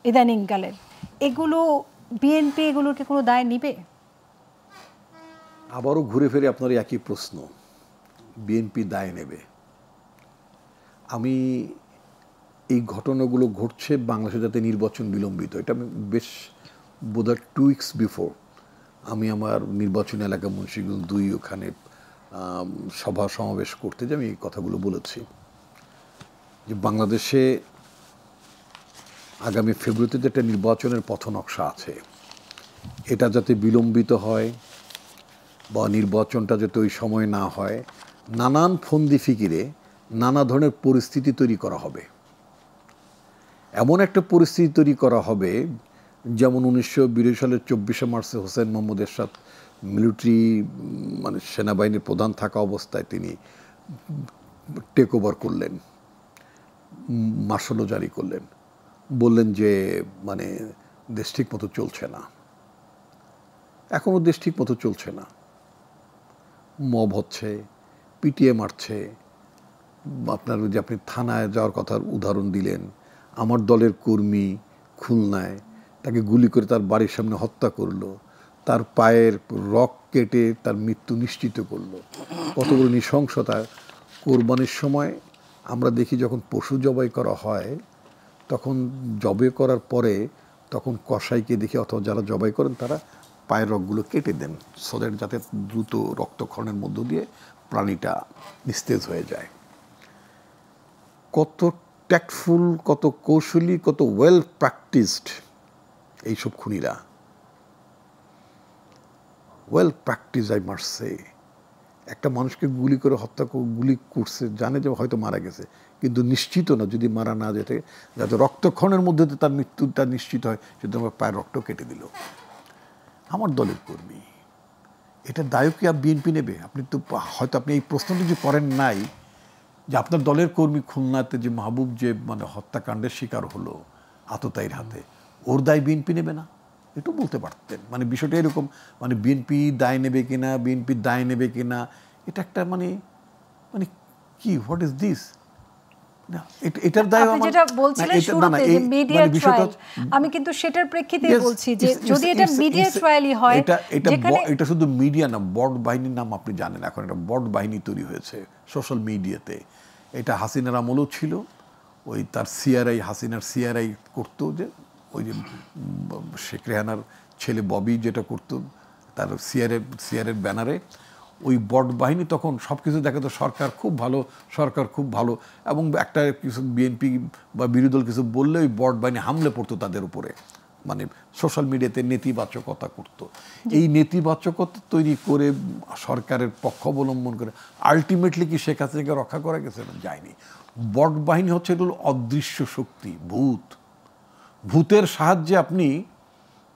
ইদানিংকালে, এগুলো বিএনপি এগুলোর কি কোনো দায় নিবে? আবারও ঘুরে ফিরে আপনার একই প্রশ্ন, বিএনপি দায় নেবে। আমি এই ঘটনাগুলো ঘটছে বাংলাদেশে যাতে নির্বাচন বিলম্বিত, এটা আমি বেশ বোধহয় 2 weeks বিফোর আমি আমার নির্বাচন এলাকা মুন্সিগঞ্জ 2 ওখানে সভা সমাবেশ করতে যে আমি এই কথাগুলো বলেছি যে বাংলাদেশে আগামী ফেব্রুয়ারিতে যে একটা নির্বাচনের পথ নকশা আছে, এটা যাতে বিলম্বিত হয় বা নির্বাচনটা যাতে ওই সময় না হয়, নানান ফন্দি ফিকিরে নানা ধরনের পরিস্থিতি তৈরি করা হবে। এমন একটা পরিস্থিতি তৈরি করা হবে যেমন 1982 সালের 24শে মার্চে হোসেন মোহাম্মদ এরশাদ মিলিটারি মানে সেনাবাহিনীর প্রধান থাকা অবস্থায় তিনি টেক ওভার করলেন, মার্শালও জারি করলেন, বললেন যে মানে দেশ ঠিক মতো চলছে না। এখনও দেশ ঠিক মতো চলছে না, মব হচ্ছে, পিটিএ মারছে। আপনার যে আপনি থানায় যাওয়ার কথার উদাহরণ দিলেন, আমার দলের কর্মী খুলনায় তাকে গুলি করে তার বাড়ির সামনে হত্যা করলো, তার পায়ের রক কেটে তার মৃত্যু নিশ্চিত করলো। কত বড় নৃশংসতা! কোরবানির সময় আমরা দেখি যখন পশু জবাই করা হয়, তখন জবাই করার পরে তখন কসাইকে দেখি অথবা যারা জবাই করেন তারা পায়ের রগগুলো কেটে দেন, সোদের যাতে দ্রুত রক্তক্ষরণের মধ্য দিয়ে প্রাণীটা নিস্তেজ হয়ে যায়। কত ট্যাক্টফুল, কত কৌশলী, কত ওয়েল প্র্যাকটিসড এইসব খুনিরা, well practice I must say. একটা মানুষকে গুলি করে হত্যা গুলি করছে, জানে যে হয়তো মারা গেছে, কিন্তু নিশ্চিত না যদি মারা না যেতে, যাতে রক্তক্ষরণের মধ্যে তার মৃত্যুটা নিশ্চিত হয়, সেটা আমার পায়ের রক্ত কেটে দিল। আমার দলের কর্মী, এটা দায়ক কি বিএনপি নেবে? আপনি তো হয়তো আপনি এই প্রশ্নটা যে করেন নাই যে আপনার দলের কর্মী খুলনাতে যে মাহবুব যে মানে হত্যাকাণ্ডের শিকার হলো আততায়ীর হাতে, ওর দায় বিএনপি নেবে না? একটু বলতে পারতেন। মানে বিষয়টা এরকম, মানে বিএনপি দায় নেবে কিনা, বিএনপি দায় নেবে কিনা, এটা একটা মানে মানে কি, হোয়াট ইজ দিস? এটার দায় আপনি যেটা বলছিলেন শুরুতে যে মিডিয়া ট্রায়াল, আমি কিন্তু সেটার প্রেক্ষিতেই বলছি যে যদি এটা মিডিয়া ট্রায়ালই হয়, এটা শুধু মিডিয়া না, বট বাহিনীর নাম আপনি জানেন, এখন একটা বট বাহিনী তৈরি হয়েছে সোশ্যাল মিডিয়াতে। এটা হাসিনার আমলও ছিল, ওই তার সিআরআই, হাসিনার সিআরআই করতো, যে ওই যে শেখ রেহানার ছেলে ববি যেটা করতো তার সিআরএর ব্যানারে, ওই বট বাহিনী তখন সব কিছু দেখাতো সরকার খুব ভালো, সরকার খুব ভালো, এবং একটা কিছু বিএনপি বা বিরোধী দল কিছু বললে ওই বট বাহিনী হামলে পড়তো তাদের উপরে, মানে সোশ্যাল মিডিয়াতে নেতিবাচকতা করতো। এই নেতিবাচকতা তৈরি করে সরকারের পক্ষ অবলম্বন করে আলটিমেটলি কি শেখ হাসিনাকে রক্ষা করা গেছে? যায়নি। বট বাহিনী হচ্ছে এগুলো অদৃশ্য শক্তি, ভূত। ভূতের সাহায্যে আপনি,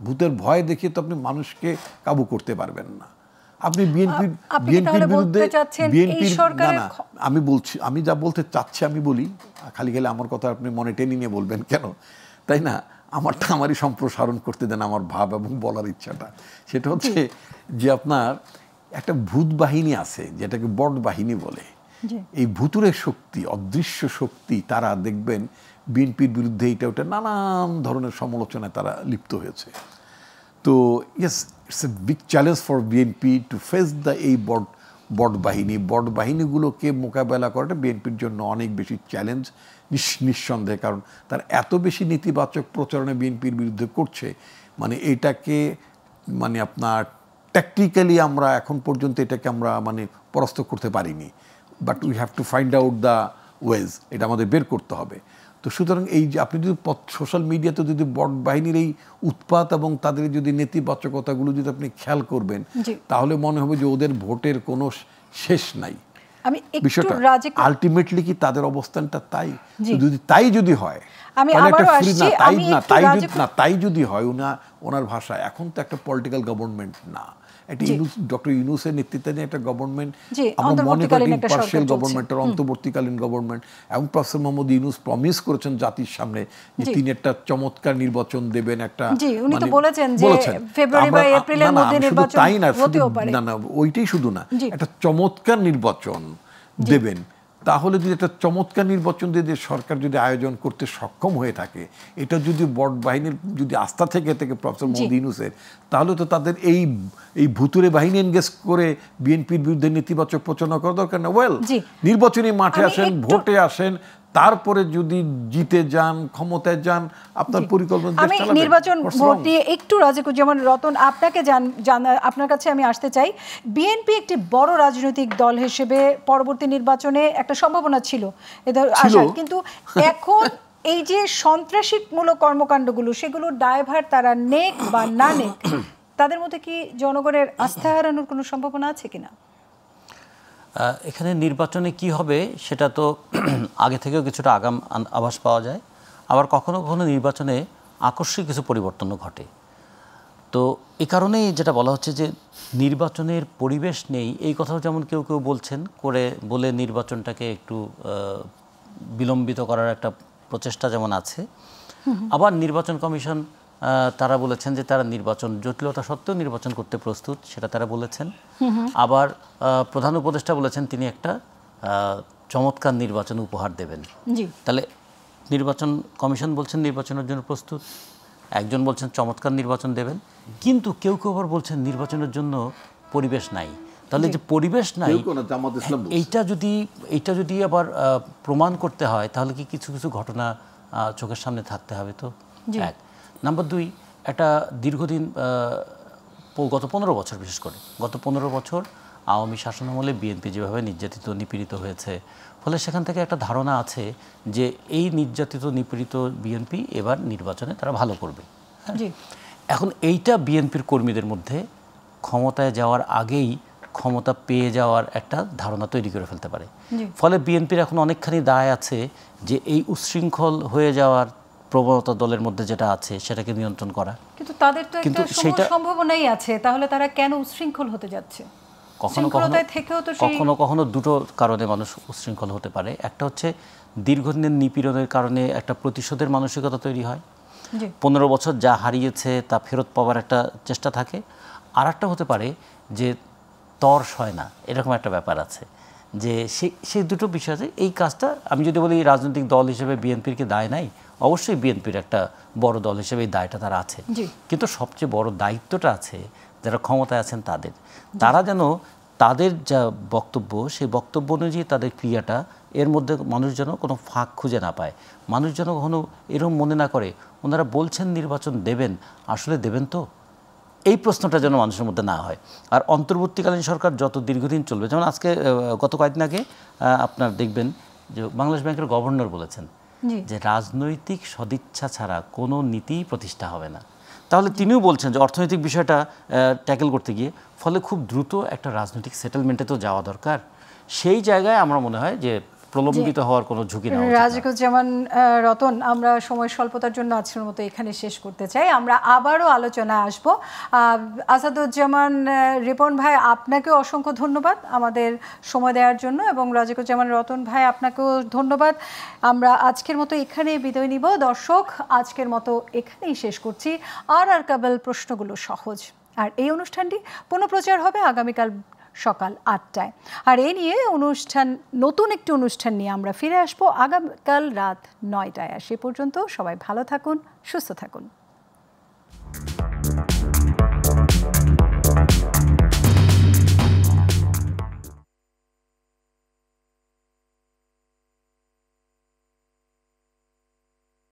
ভূতের ভয় দেখিয়ে তো আপনি মানুষকে কাবু করতে পারবেন না। আপনি বিএনপির বিরুদ্ধে না না আমি বলছি, আমি যা বলতে চাচ্ছি আমি বলি, খালি খালি আমার কথা আপনি মনে টেনে নিয়ে বলবেন কেন, তাই না? আমারই সম্প্রসারণ করতে দেন আমার ভাব এবং বলার ইচ্ছাটা। সেটা হচ্ছে যে আপনার একটা ভূত বাহিনী আছে যেটাকে বট বাহিনী বলে। এই ভূতুরের শক্তি, অদৃশ্য শক্তি, তারা দেখবেন বিএনপির বিরুদ্ধে এইটা ওটা নানান ধরনের সমালোচনায় তারা লিপ্ত হয়েছে। তো yes, it's a big challenge for BNP to face এই বট বাহিনীগুলোকে মোকাবেলা করাটা বিএনপির জন্য অনেক বেশি চ্যালেঞ্জ নিঃসন্দেহে, কারণ তার এত বেশি নেতিবাচক প্রচারণা বিএনপির বিরুদ্ধে করছে, মানে এটাকে মানে আপনার ট্যাকটিক্যালি আমরা এখন পর্যন্ত এটাকে আমরা মানে পরাস্ত করতে পারিনি, but we have to find out the ways, এটা আমাদের বের করতে হবে। তো সুতরাং এই যে আপনি যদি সোশ্যাল মিডিয়াতে যদি বট বাহিনীর এই উৎপাত এবং তাদের যদি নেতিবাচকতাগুলো যদি আপনি খেয়াল করবেন, তাহলে মনে হবে যে ওদের ভোটের কোনো শেষ নাই। বিষয়টা আলটিমেটলি কি তাদের অবস্থানটা তাই? যদি তাই যদি হয়, তাই যদি হয় ওনার ভাষা, এখন তো একটা পলিটিক্যাল গভর্নমেন্ট না, একটা ডক্টর ইউনূসের নেতৃত্বে একটা গভর্নমেন্ট, আমরা মনে করি পার্শিয়াল গভর্নমেন্টের অন্তর্বর্তীকালীন গভর্নমেন্ট, এবং প্রফেসর মোহাম্মদ ইউনূস প্রমিস করেছেন জাতির সামনে যে তিনি একটা চমৎকার নির্বাচন দেবেন, একটা তাই না, না ওইটাই শুধু না, একটা চমৎকার নির্বাচন দেবেন। তাহলে যদি একটা চমৎকার নির্বাচন দিয়ে সরকার যদি আয়োজন করতে সক্ষম হয়ে থাকে, এটা যদি বট বাহিনীর যদি আস্থা থেকে প্রফেসর মোহাম্মদ ইউনূসের, তাহলে তো তাদের এই ভুতুরে বাহিনী এনগেজ করে বিএনপির বিরুদ্ধে নেতিবাচক প্রচারণা করা দরকার না। ওয়েল, নির্বাচনী মাঠে আসেন, ভোটে আসেন, তারপরে যদি জিতে যান, ক্ষমতায় যান, আপনার পরিকল্পনা। আমি নির্বাচন ভোট নিয়ে একটু রাজিকুজ্জামান রতন আপনাকে আপনার কাছে আমি আসতে চাই। বিএনপি একটি বড় রাজনৈতিক দল হিসেবে পরবর্তী নির্বাচনে একটা সম্ভাবনা ছিল এদের আসার, কিন্তু এখন এই যে সন্ত্রাসীমূলক কর্মকাণ্ডগুলো, সেগুলোর দায়ভার তারা নেক বা না নেক, তাদের মধ্যে কি জনগণের আস্থা হারানোর কোনো সম্ভাবনা আছে কিনা? এখানে নির্বাচনে কি হবে সেটা তো আগে থেকেও কিছুটা আগাম আভাস পাওয়া যায়, আবার কখনো কখনো নির্বাচনে আকস্মিক কিছু পরিবর্তনও ঘটে। তো এই কারণেই যেটা বলা হচ্ছে যে নির্বাচনের পরিবেশ নেই, এই কথাও যেমন কেউ কেউ বলছেন, বলে নির্বাচনটাকে একটু বিলম্বিত করার একটা প্রচেষ্টা যেমন আছে। আবার নির্বাচন কমিশন তারা বলেছেন যে তারা নির্বাচন জটিলতা সত্ত্বেও নির্বাচন করতে প্রস্তুত, সেটা তারা বলেছেন। আবার প্রধান উপদেষ্টা বলেছেন তিনি একটা চমৎকার নির্বাচন উপহার দেবেন। তাহলে নির্বাচন কমিশন বলছেন নির্বাচনের জন্য প্রস্তুত, একজন বলছেন চমৎকার নির্বাচন দেবেন, কিন্তু কেউ কেউ আবার বলছেন নির্বাচনের জন্য পরিবেশ নাই। তাহলে যে পরিবেশ নাই, এইটা যদি আবার প্রমাণ করতে হয়, তাহলে কি কিছু কিছু ঘটনা চোখের সামনে থাকতে হবে। তো এক নাম্বার 2, একটা দীর্ঘদিন গত 15 বছর, বিশেষ করে গত 15 বছর আওয়ামী শাসনামলে বিএনপি যেভাবে নির্যাতিত নিপীড়িত হয়েছে, ফলে সেখান থেকে একটা ধারণা আছে যে এই নির্যাতিত নিপীড়িত বিএনপি এবার নির্বাচনে তারা ভালো করবে। এখন এইটা বিএনপির কর্মীদের মধ্যে ক্ষমতায় যাওয়ার আগেই ক্ষমতা পেয়ে যাওয়ার একটা ধারণা তৈরি করে ফেলতে পারে। ফলে বিএনপির এখন অনেকখানি দায় আছে যে এই উচ্ছৃঙ্খল হয়ে যাওয়ার প্রবণতা দলের মধ্যে যেটা আছে সেটাকে নিয়ন্ত্রণ করা। কিন্তু তাদের তো একটা সম্ভাবনাই আছে, তাহলে তারা কেন উচ্ছৃঙ্খল হতে যাচ্ছে? কখনো কখনো দুটো কারণে মানুষ উচ্ছৃঙ্খল হতে পারে। একটা হচ্ছে দীর্ঘদিনের নিপীড়নের কারণে একটা প্রতিশোধের মানসিকতা তৈরি হয়, 15 বছর যা হারিয়েছে তা ফেরত পাওয়ার একটা চেষ্টা থাকে। আর একটা হতে পারে যে তর্স হয় না, এরকম একটা ব্যাপার আছে, যে সেই দুটো বিষয় আছে। এই কাজটা আমি যদি বলি রাজনৈতিক দল হিসেবে বিএনপির কি দায় নাই, অবশ্যই বিএনপির একটা বড় দল হিসেবে এই দায়টা তারা আছে, কিন্তু সবচেয়ে বড় দায়িত্বটা আছে যারা ক্ষমতায় আছেন তাদের। তারা যেন তাদের যা বক্তব্য, সেই বক্তব্য অনুযায়ী তাদের ক্রিয়াটা, এর মধ্যে মানুষ যেন কোনো ফাঁক খুঁজে না পায়, মানুষ যেন কখনো এরকম মনে না করে ওনারা বলছেন নির্বাচন দেবেন, আসলে দেবেন তো, এই প্রশ্নটা যেন মানুষের মধ্যে না হয়। আর অন্তর্বর্তীকালীন সরকার যত দীর্ঘদিন চলবে, যেমন আজকে গত কয়েকদিন আগে আপনার দেখবেন যে বাংলাদেশ ব্যাংকের গভর্নর বলেছেন যে রাজনৈতিক সদিচ্ছা ছাড়া কোনো নীতি প্রতিষ্ঠা হবে না। তাহলে তিনিও বলছেন যে অর্থনৈতিক বিষয়টা ট্যাকেল করতে গিয়ে ফলে খুব দ্রুত একটা রাজনৈতিক সেটেলমেন্টে তো যাওয়া দরকার। সেই জায়গায় আমরা মনে হয় যে প্রলম্বিত হওয়ার কোনো ঝুঁকি নেই। রাজিকুজ্জামান রতন, আমরা সময় স্বল্পতার জন্য আজকের মতো এখানে শেষ করতে চাই, আমরা আবারও আলোচনায় আসবো। আসাদুজ্জামান রিপন ভাই, আপনাকেও অসংখ্য ধন্যবাদ আমাদের সময় দেওয়ার জন্য, এবং রাজিকুজ্জামান রতন ভাই আপনাকেও ধন্যবাদ। আমরা আজকের মতো এখানেই বিদায় নিব। দর্শক, আজকের মতো এখানেই শেষ করছি আর কাবেল প্রশ্নগুলো সহজ। আর এই অনুষ্ঠানটি পুনঃপ্রচার হবে আগামীকাল সকাল 8টায়। আর এই নিয়ে নতুন একটি অনুষ্ঠান নিয়ে আমরা ফিরে আসবো আগামীকাল রাত 9টায়। আর সে পর্যন্ত সবাই ভালো থাকুন, সুস্থ থাকুন।